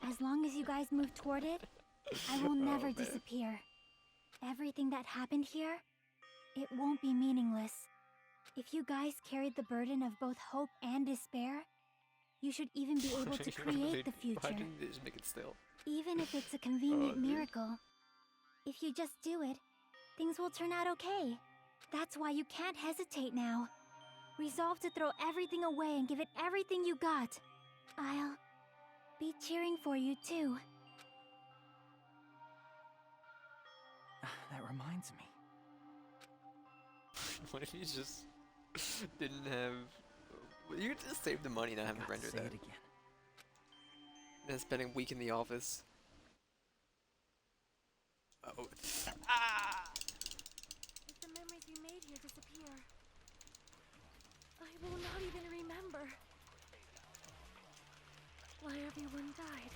as long as you guys move toward it, I will never disappear. Everything that happened here, it won't be meaningless. If you guys carried the burden of both hope and despair, You should even be able to create the future. Why didn't they just make it still? Even if it's a convenient dude. miracle. If you just do it, things will turn out okay. That's why you can't hesitate now. Resolve to throw everything away and give it everything you got. I'll be cheering for you too. That reminds me. What if you just didn't have... You could just save the money and not have to render Say that. it again. And spending a week in the office. Oh. Ah! If the memories we made here disappear, I will not even remember why everyone died.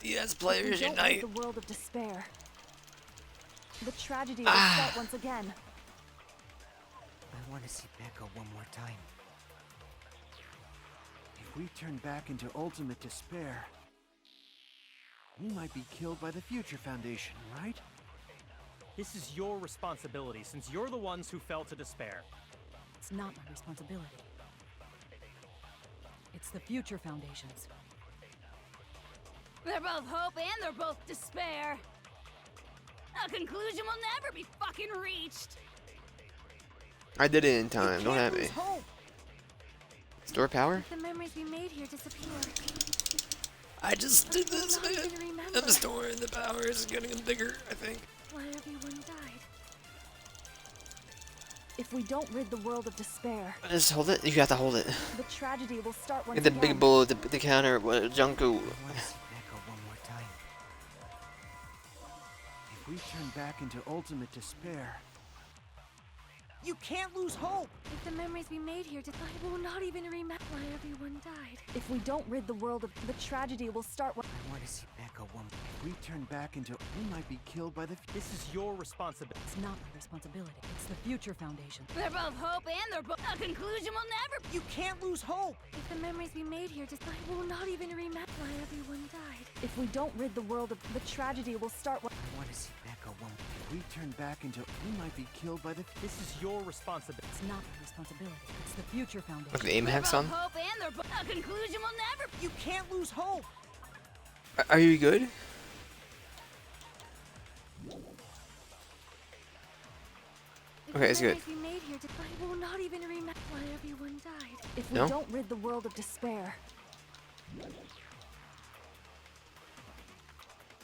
Yes, If players we don't unite! rid the world of despair, the tragedy will start once again. I want to see Becca one more time. If we turn back into ultimate despair, we might be killed by the Future Foundation, right? This is your responsibility, since you're the ones who fell to despair. It's not my responsibility. It's the Future Foundation's. They're both hope and they're both despair. A conclusion will never be fucking reached. I did it in time, don't have me. Store power? If the memories we made here disappear, I just did this, I will not man. even remember I'm storing the power is getting bigger, I think. why everyone died. If we don't rid the world of despair, Just hold it? You have to hold it. the tragedy will start once Get the again. big bull at the counter, Junko. I want to see Becca one more time. If we turn back into ultimate despair, You can't lose hope! If the memories we made here I will not even remember why everyone died. If we don't rid the world of the tragedy will start. I want to see Becca one. If we turn back into, we might be killed by the. This is your responsibility. It's not my responsibility. It's the Future Foundation. They're both hope and they're both. A conclusion will never. You can't lose hope! If the memories we made here I will not even remember why everyone died. If we don't rid the world of the tragedy will start. I want to see Becca one. If we turn back into, we might be killed by the. This is your responsibility. It's not my responsibility. It's the Future Foundation. Look, the aim hacks on. Hope and they're both. A conclusion will never. You can't lose hope! Are you good? If Okay, the it's good. memories we made here I will not even remember why everyone died. If we No? don't rid the world of despair,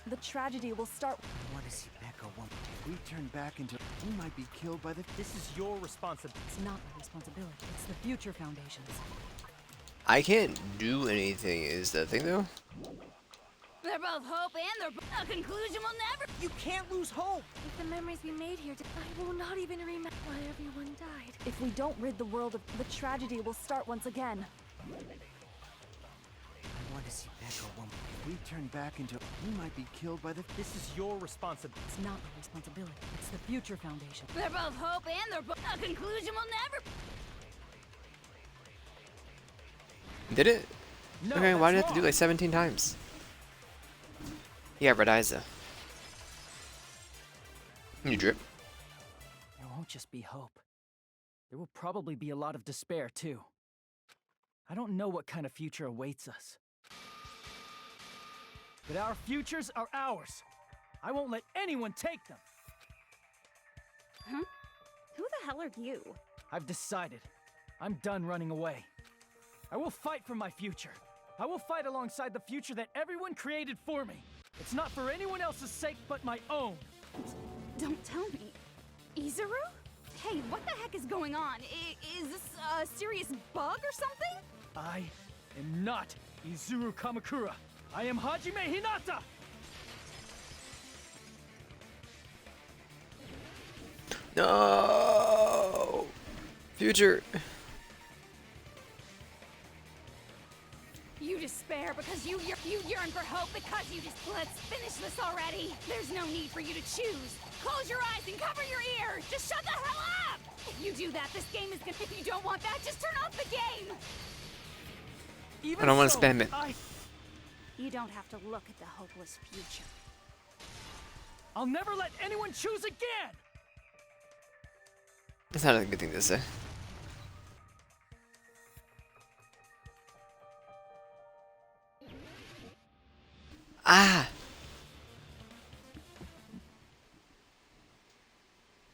the tragedy will start. I want to see Becca one. If we turn back into, we might be killed by the. This is your responsibility. It's not my responsibility. It's the Future Foundation's. I can't do anything, is the thing though? They're both hope and they're both. A conclusion will never. You can't lose hope! If the memories we made here I will not even remember why everyone died. If we don't rid the world of the tragedy will start once again. I want to see Becca one. If we turn back into, we might be killed by the. This is your responsibility. It's not my responsibility. It's the Future Foundation. They're both hope and they're both. A conclusion will never. Did it? No, Okay, why did I that's have to do wrong. like 17 times? Yeah, red eyes though. You drip. There won't just be hope. There will probably be a lot of despair, too. I don't know what kind of future awaits us. But our futures are ours. I won't let anyone take them. Huh? Who the hell are you? I've decided. I'm done running away. I will fight for my future. I will fight alongside the future that everyone created for me. It's not for anyone else's sake but my own. Don't tell me. Izuru? Hey, what the heck is going on? Is this a serious bug or something? I am not Izuru Kamakura. I am Hajime Hinata! No! Future. You despair because you yearn for hope because you just. Let's finish this already. There's no need for you to choose. Close your eyes and cover your ears. Just shut the hell up. If you do that, this game is gonna. If you don't want that, just turn off the game. Even I don't want to so, spam it. You don't have to look at the hopeless future. I'll never let anyone choose again. That's not a good thing to say. Ah!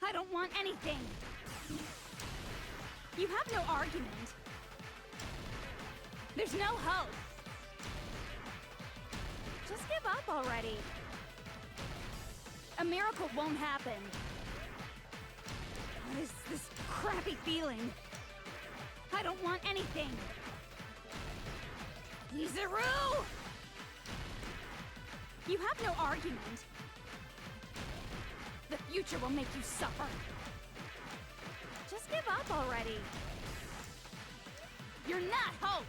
I don't want anything. You have no argument. There's no hope. Just give up already. A miracle won't happen. What is this crappy feeling? I don't want anything. Yuzuru! You have no argument. The future will make you suffer. Just give up already. You're not hope.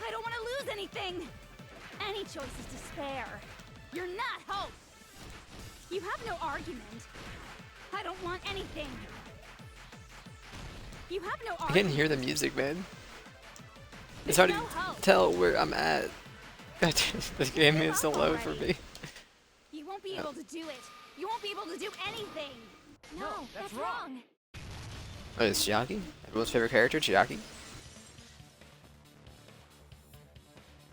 I don't want to lose anything. Any choice is despair. You're not hope. You have no argument. I don't want anything. You have no argument. I can hear the music, man. It's There's hard no to hope. tell where I'm at. This game is so low for me. You won't be able to do it. You won't be able to do anything. No, that's wrong. Oh, it's Chiaki? Everyone's favorite character, Chiaki?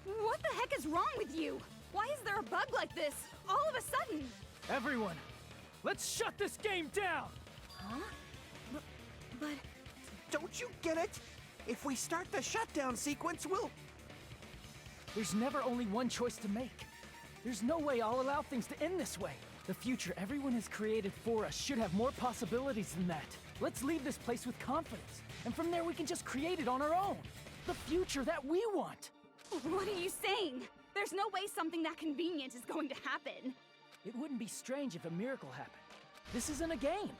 What the heck is wrong with you? Why is there a bug like this all of a sudden? Everyone, let's shut this game down! Huh? But Don't you get it? If we start the shutdown sequence, we'll... There's never only one choice to make. There's no way I'll allow things to end this way. The future everyone has created for us should have more possibilities than that. Let's leave this place with confidence, and from there we can just create it on our own. The future that we want. what are you saying? There's no way something that convenient is going to happen. It wouldn't be strange if a miracle happened. This isn't a game.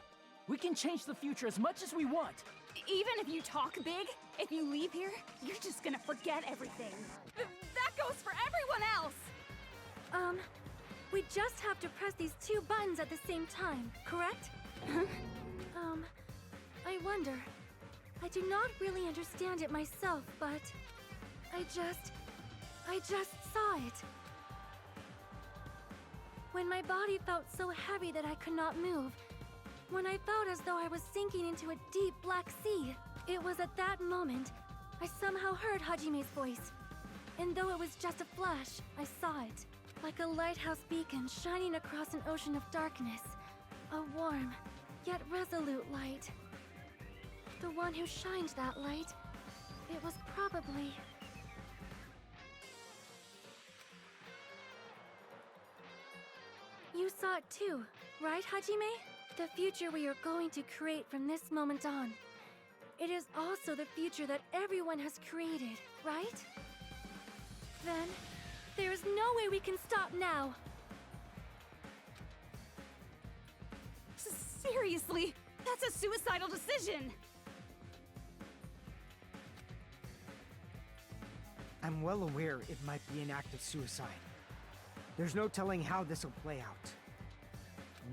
We can change the future as much as we want. Even if you talk big, if you leave here, you're just gonna forget everything. That goes for everyone else! We just have to press these two buttons at the same time, correct? I wonder. I do not really understand it myself, but I just saw it. When my body felt so heavy that I could not move, when I felt as though I was sinking into a deep black sea, it was at that moment I somehow heard Hajime's voice. And though it was just a flash, I saw it. Like a lighthouse beacon shining across an ocean of darkness. A warm, yet resolute light. The one who shined that light, it was probably... You saw it too, right, Hajime? The future we are going to create from this moment on. It is also the future that everyone has created, right? Then, there is no way we can stop now. Seriously, that's a suicidal decision! I'm well aware it might be an act of suicide. There's no telling how this will play out.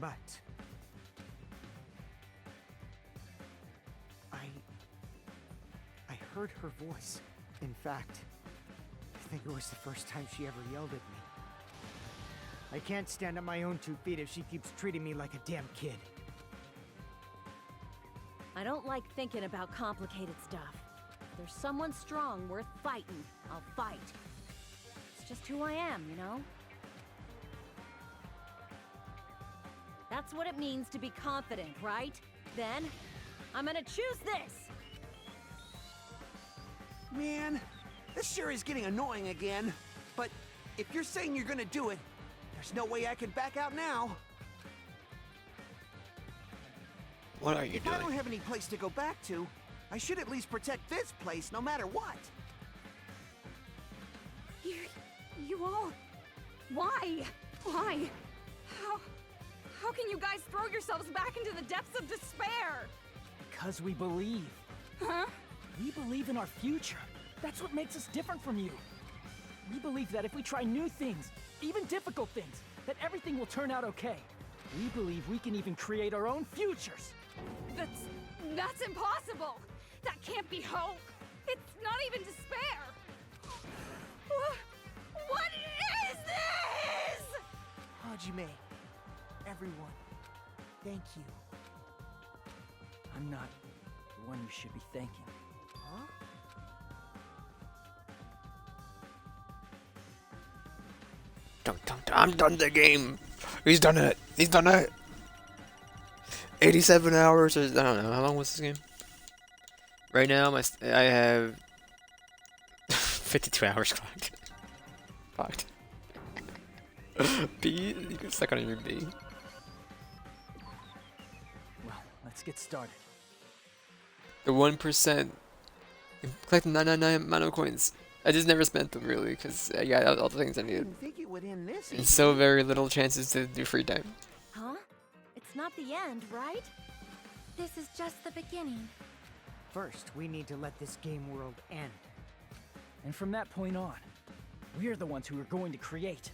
But... I heard her voice. In fact, I think it was the first time she ever yelled at me. I can't stand on my own 2 feet if she keeps treating me like a damn kid. I don't like thinking about complicated stuff. If there's someone strong worth fighting, I'll fight. It's just who I am, you know? That's what it means to be confident, right? Then, I'm gonna choose this! Man, this sure is getting annoying again. But if you're saying you're gonna do it, there's no way I can back out now. What are you If I don't doing? have any place to go back to, I should at least protect this place no matter what. You all... Why? Why? How can you guys throw yourselves back into the depths of despair? Because we believe. Huh? We believe in our future. That's what makes us different from you. We believe that if we try new things, even difficult things, that everything will turn out okay. We believe we can even create our own futures. That's impossible! That can't be hope! It's not even despair! What is this?! Hajime, everyone, thank you. I'm not the one you should be thanking. Huh? I'm done the game. He's done it. He's done it. 87 hours, or I don't know. How long was this game? Right now, I have 52 hours clocked. Fucked. B, you can suck on your B. Well, let's get started. The 1%. Collect 999 mono coins. I just never spent them really, because I got all the things I needed. Didn't think it would end this And easy. so very little chances to do free time. Huh? It's not the end, right? This is just the beginning. First, we need to let this game world end. And from that point on, we're the ones who are going to create.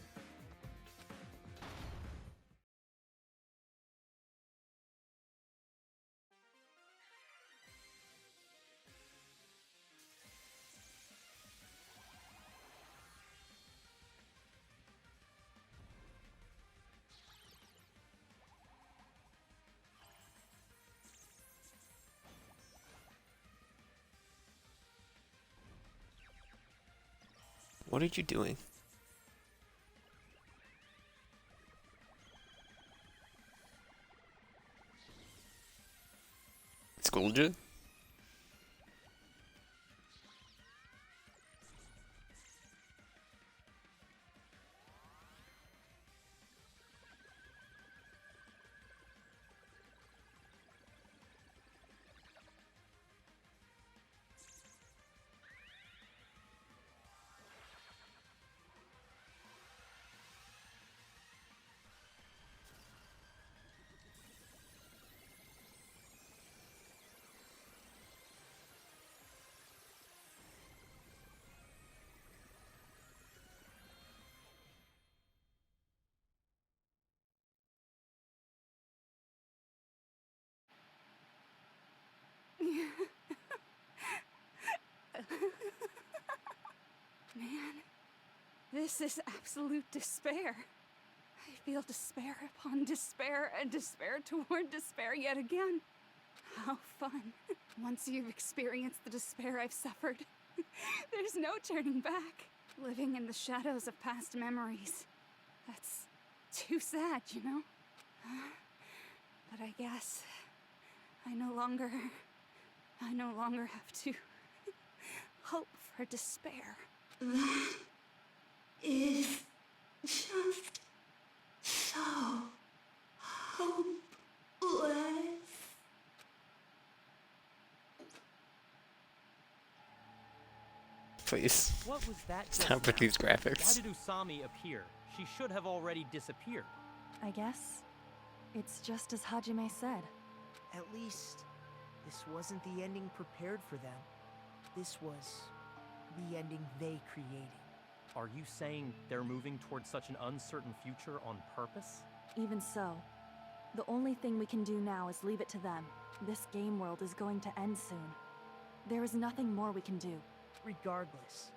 What are you doing? Schooled you? Man, this is absolute despair. I feel despair upon despair and despair toward despair yet again. How fun. Once you've experienced the despair I've suffered, there's no turning back. Living in the shadows of past memories. That's too sad, you know? But I guess I no longer have to hope for despair. That is just so hopeless. Please. What was that? Stop with these graphics. Why did Usami appear? She should have already disappeared. I guess it's just as Hajime said. At least, this wasn't the ending prepared for them. This was the ending they created. Are you saying they're moving towards such an uncertain future on purpose? Even so, the only thing we can do now is leave it to them. This game world is going to end soon. There is nothing more we can do. Regardless,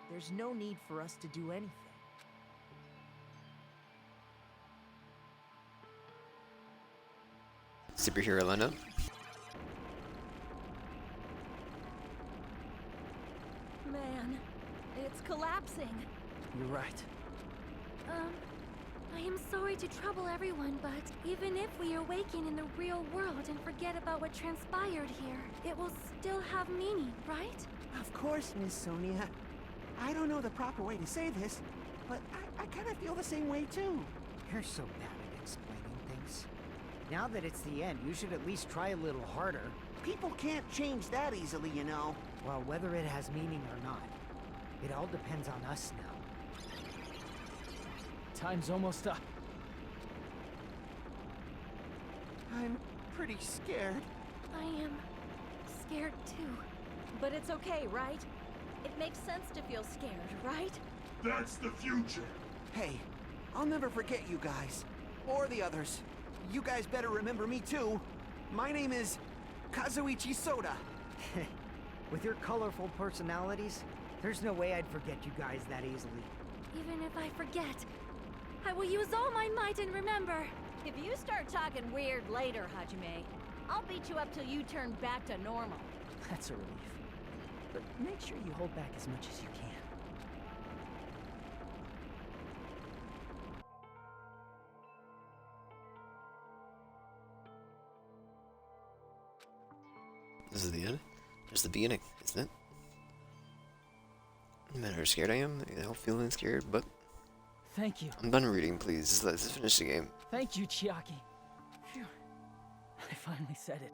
there's no need for us to do anything. Superhero lineup. Man, it's collapsing. You're right. I am sorry to trouble everyone, but even if we awaken in the real world and forget about what transpired here, it will still have meaning, right? Of course, Miss Sonia. I don't know the proper way to say this, but I kind of feel the same way too. You're so bad at explaining things. Now that it's the end, you should at least try a little harder. People can't change that easily, you know. Well, whether it has meaning or not, it all depends on us now. Time's almost up. I'm pretty scared. I am scared too. But it's okay, right? It makes sense to feel scared, right? That's the future. Hey, I'll never forget you guys. Or the others. You guys better remember me too. My name is Kazuichi Soda. With your colorful personalities, there's no way I'd forget you guys that easily. Even if I forget, I will use all my might and remember. If you start talking weird later, Hajime, I'll beat you up till you turn back to normal. That's a relief. But make sure you hold back as much as you can. This is the end? Just the beginning, isn't it? No matter how scared I am, I don't feeling scared, but Thank you. I'm done reading, please. Let's finish the game. Thank you, Chiaki. Phew. I finally said it.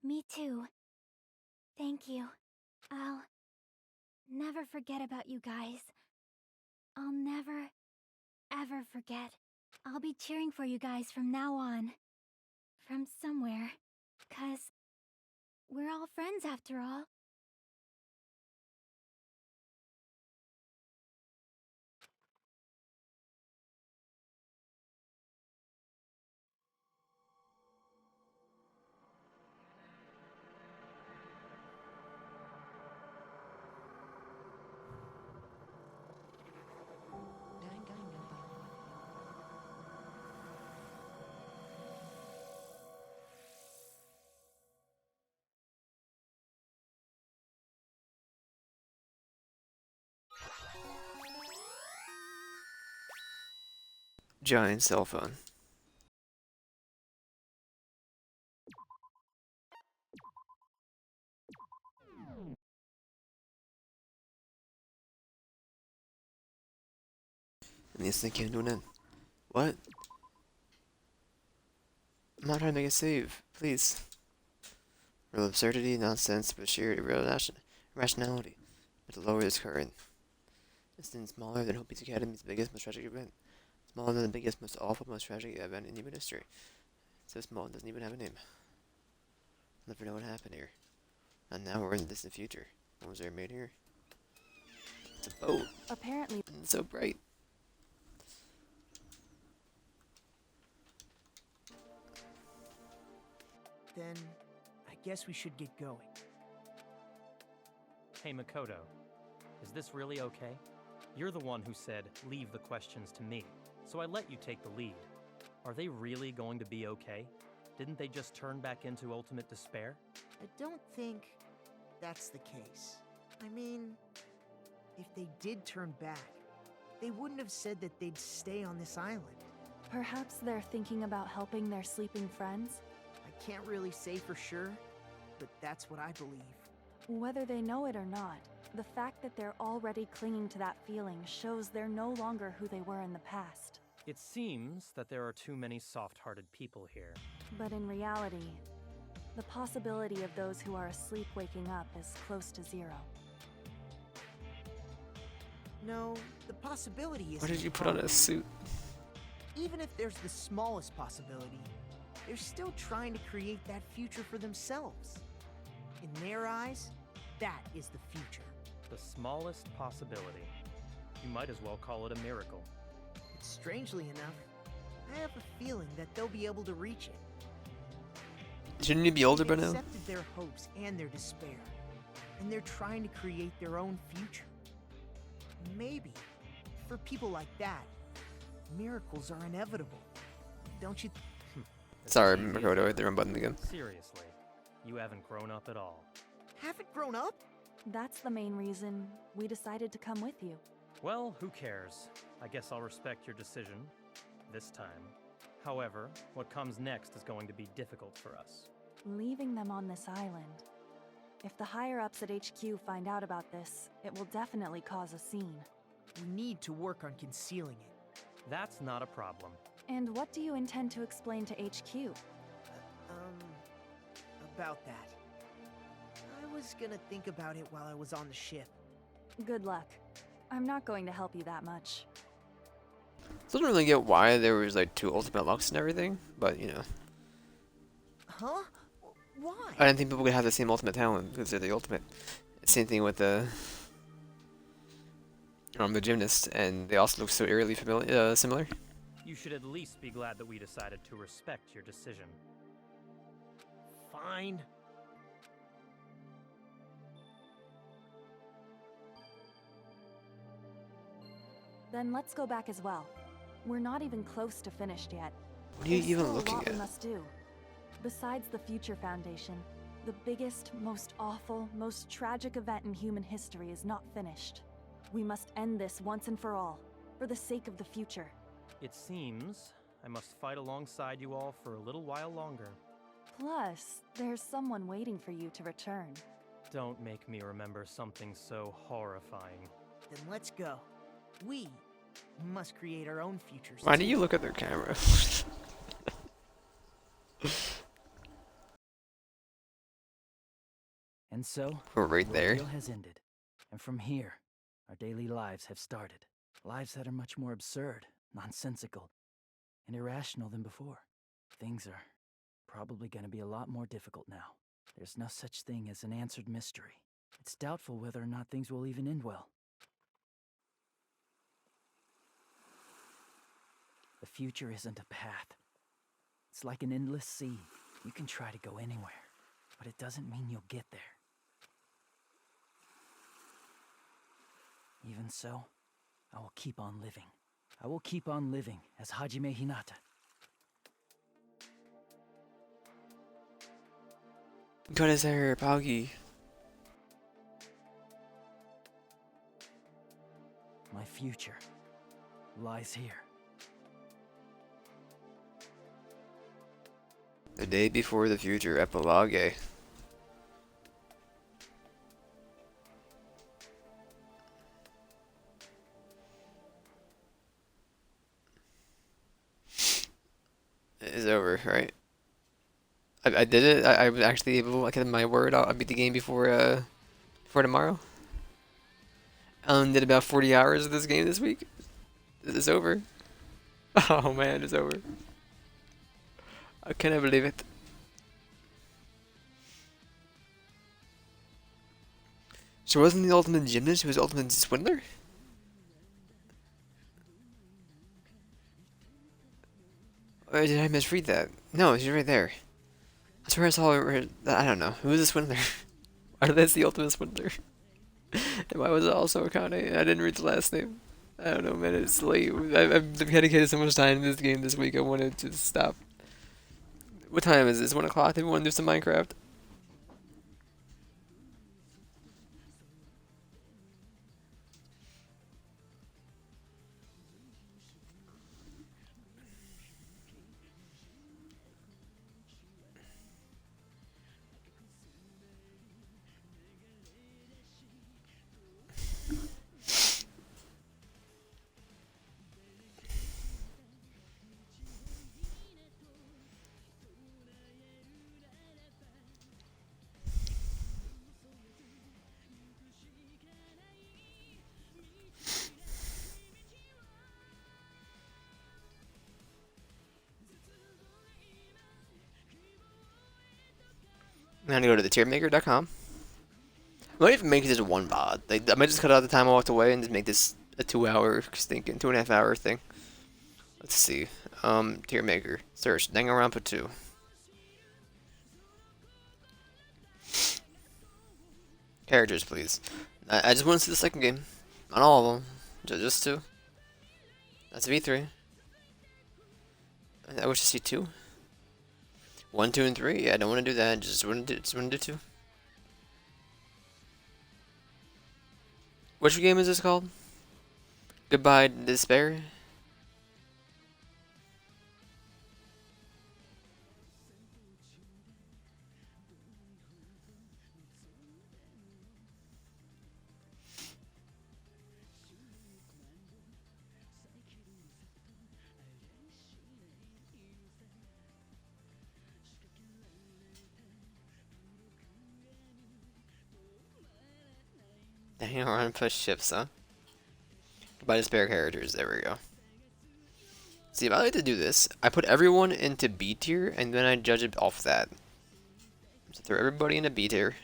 Me too. Thank you. I'll never forget about you guys. I'll never, ever forget. I'll be cheering for you guys from now on. From somewhere. 'Cause we're all friends after all. Giant cell phone. And this thing came to an end. What? I'm not trying to make a save. Please. Real absurdity, nonsense, but sheer irrationality. But to lower this current. Distance smaller than Hopi's Academy's biggest, most tragic event. Smaller than the biggest, most awful, most tragic event in human history. So small it doesn't even have a name. I'll never know what happened here. And now we're in the distant future. What was there made here? It's a boat. Apparently. And it's so bright. Then, I guess we should get going. Hey, Makoto. Is this really okay? You're the one who said, leave the questions to me. So I let you take the lead. Are they really going to be okay? Didn't they just turn back into ultimate despair? I don't think that's the case. I mean, if they did turn back, they wouldn't have said that they'd stay on this island. Perhaps they're thinking about helping their sleeping friends? I can't really say for sure, but that's what I believe. Whether they know it or not, the fact that they're already clinging to that feeling shows they're no longer who they were in the past. It seems that there are too many soft-hearted people here. But in reality, the possibility of those who are asleep waking up is close to zero. No, the possibility is. Why did you put on a suit? Even if there's the smallest possibility, they're still trying to create that future for themselves. In their eyes, that is the future. The smallest possibility. You might as well call it a miracle. But strangely enough, I have a feeling that they'll be able to reach it. Shouldn't you be older by They've now? accepted their hopes and their despair, and they're trying to create their own future. Maybe, for people like that, miracles are inevitable. Don't you? Sorry, Makoto, I hit the wrong button again. Seriously, you haven't grown up at all. Haven't grown up? That's the main reason we decided to come with you. Well, who cares? I guess I'll respect your decision. This time. However, what comes next is going to be difficult for us. Leaving them on this island. If the higher-ups at HQ find out about this, it will definitely cause a scene. We need to work on concealing it. That's not a problem. And what do you intend to explain to HQ? About that. I was gonna think about it while I was on the ship. Good luck. I'm not going to help you that much. Doesn't really get why there was like 2 ultimate locks and everything, but you know. Huh? Why? I didn't think people could have the same ultimate talent because they're the ultimate. Same thing with the gymnast, and they also look so eerily similar. You should at least be glad that we decided to respect your decision. Fine. Then let's go back as well. We're not even close to finished yet. What are you There's even still looking a lot at? we must do. Besides the Future Foundation, the biggest, most awful, most tragic event in human history is not finished. We must end this once and for all, for the sake of the future. It seems I must fight alongside you all for a little while longer. Plus, there's someone waiting for you to return. Don't make me remember something so horrifying. Then let's go. We must create our own futures. Why do you look at their camera? And so, We're right the there. ordeal has ended. And from here, our daily lives have started. Lives that are much more absurd, nonsensical, and irrational than before. Things are probably going to be a lot more difficult now. There's no such thing as an answered mystery. It's doubtful whether or not things will even end well. The future isn't a path. It's like an endless sea. You can try to go anywhere, but it doesn't mean you'll get there. Even so, I will keep on living. I will keep on living as Hajime Hinata. Got his hair, Poggy. My future lies here. The day before the future epilogue. It's over, right? I did it. I was actually able. I kept my word. I'll beat the game before tomorrow. Did about 40 hours of this game this week. It's over. Oh man, it's over. I cannot believe it. So wasn't the ultimate gymnast who was ultimate swindler? Or did I misread that? No, she's right there. I swear I saw her. I don't know. Who is the swindler? That's the ultimate swindler. And why was it also accounting? I didn't read the last name. I don't know, man. It's late. I've dedicated so much time to this game this week. I wanted to stop. What time is this? 1 o'clock? Do we want to do some Minecraft? I'm gonna go to the tiermaker.com. I might even make this one VOD. Like, I might just cut out the time I walked away and just make this a 2-hour stinking 2.5-hour thing. Let's see. Tier maker. Search Danganronpa 2. Characters, please. I just want to see the second game. Not all of them. Just 2. That's V3. I wish to see 2. 1, 2, and 3. Yeah, I don't want to do that. Just want to do 2. Which game is this called? Goodbye Despair? Hang on, push ships, huh? By the spare characters, there we go. See, if I like to do this, I put everyone into B tier, and then I judge it off that. So throw everybody into B tier.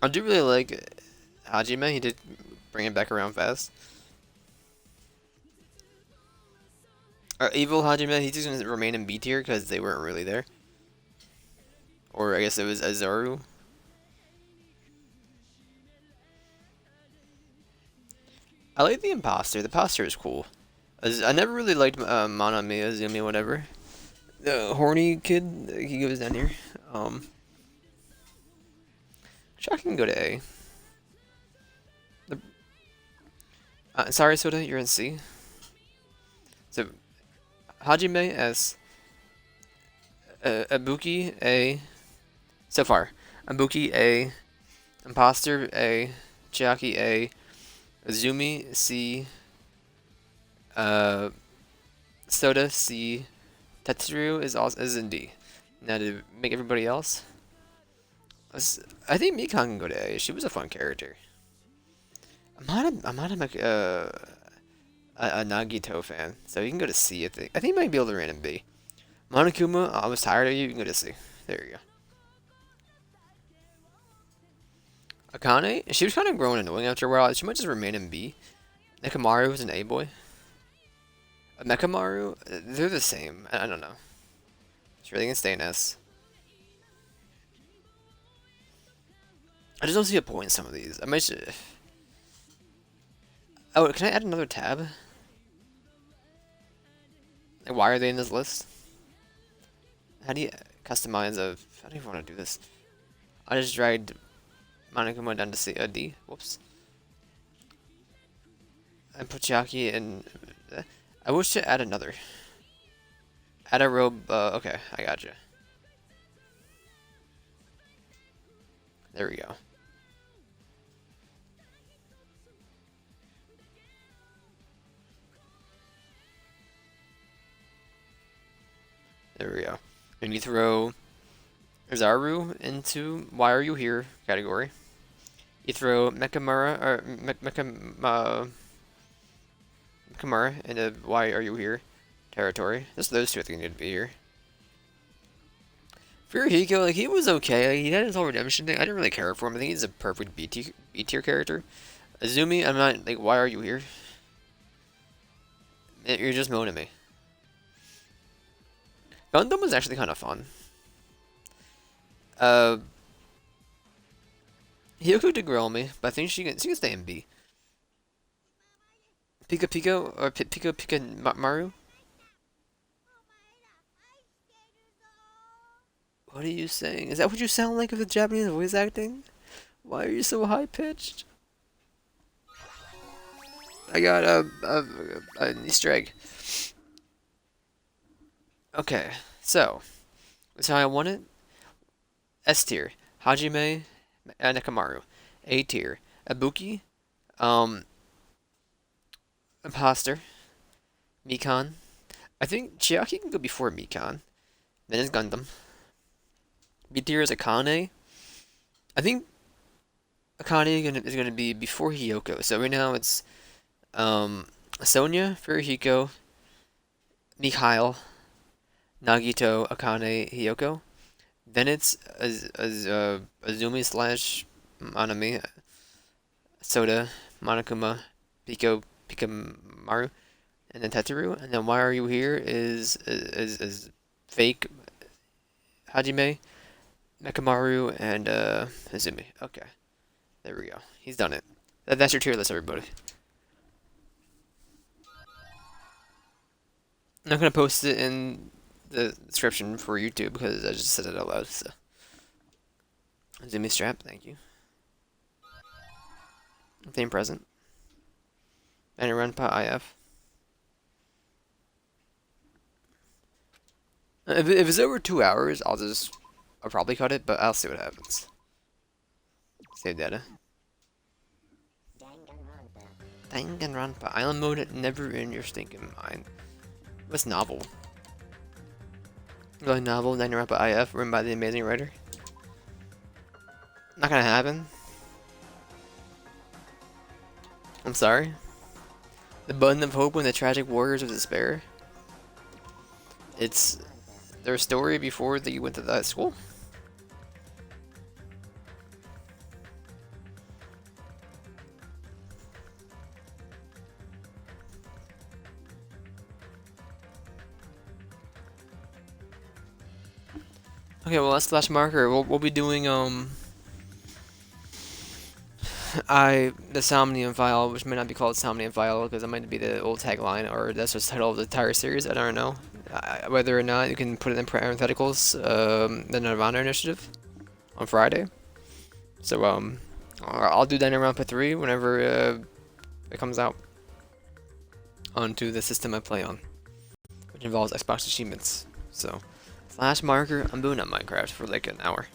I do really like Hajime, he did bring it back around fast. Evil Hajime, he's just going to remain in B tier because they weren't really there. Or I guess it was Azaru. I like the imposter. The imposter is cool. I never really liked Manami, Azumi, whatever. The horny kid, he goes down here. Sure, I can go to A. Sorry, Soda, you're in C. So, Hajime S. Ibuki A. So far, Ibuki A. Imposter A. Chiaki A. Azumi C. Soda C. Tetsuru is in D. Now to make everybody else, I think Mikan can go to A. She was a fun character. I'm not a Nagito fan, so you can go to C. I think you might be able to random B. Monokuma, I was tired of you. You can go to C. There you go. Akane, she was kind of growing annoying after a while. She might just remain in B. Nekamaru is an A boy. Mekamaru, they're the same. I don't know. Sure, they can stay in S. I just don't see a point in some of these. I might. Oh, can I add another tab? Like, why are they in this list? How do you customize a? I don't even want to do this. I just dragged Monokuma down to C, D. Whoops. And put Chiaki in. I wish to add another. Add a robe. Okay, I gotcha. There we go. There we go. And you throw Zaru into Why Are You Here category. You throw Mekamura or Mekamura into Why Are You Here territory. Just those two I think need to be here. Furihiko, like, he was okay. Like, he had his whole redemption thing. I didn't really care for him. I think he's a perfect B tier character. Azumi, I'm not like, why are you here? You're just moaning me. Gundam was actually kind of fun. Hiyoko did grow on me, but I think she can stay in B. Pika Pika or Pika Pika Maru? What are you saying? Is that what you sound like with the Japanese voice acting? Why are you so high pitched? I got an Easter egg. Okay, so that's how I want it. S tier, Hajime Nekamaru. A tier, Ibuki, Imposter, Mikan. I think Chiaki can go before Mikan. Then it's Gundam. B tier is Akane. I think Akane is gonna be before Hiyoko. So right now it's Sonya, Furihiko, Mikhail, Nagito, Akane, Hiyoko. Then it's Azumi slash Manami, Soda, Monokuma, Pikamaru, and then Tetsuru. And then Why Are You Here is fake Hajime, Mekamaru, and Azumi. Okay. There we go. He's done it. That's your tier list, everybody. I'm not going to post it in the description for YouTube because I just said it out loud. So. Azumi strap, thank you. Theme present. Danganronpa IF. If it's over 2 hours, I'll probably cut it, but I'll see what happens. Save data. Danganronpa. Island mode never in your stinking mind. What's novel? Really novel, Danganronpa IF, written by the amazing writer. Not gonna happen. I'm sorry. The Button of Hope and the Tragic Warriors of Despair. It's their story before they went to that school. Okay, well, that's Splash Marker. We'll be doing the Somnium File, which may not be called Somnium File because that might be the old tagline, or that's just the title of the entire series. I don't know. Whether or not you can put it in parentheticals, the Nirvana Initiative on Friday. So I'll do Danganronpa 3 whenever it comes out. onto the system I play on, which involves Xbox achievements. So, slash marker, I'm doing on Minecraft for like an hour.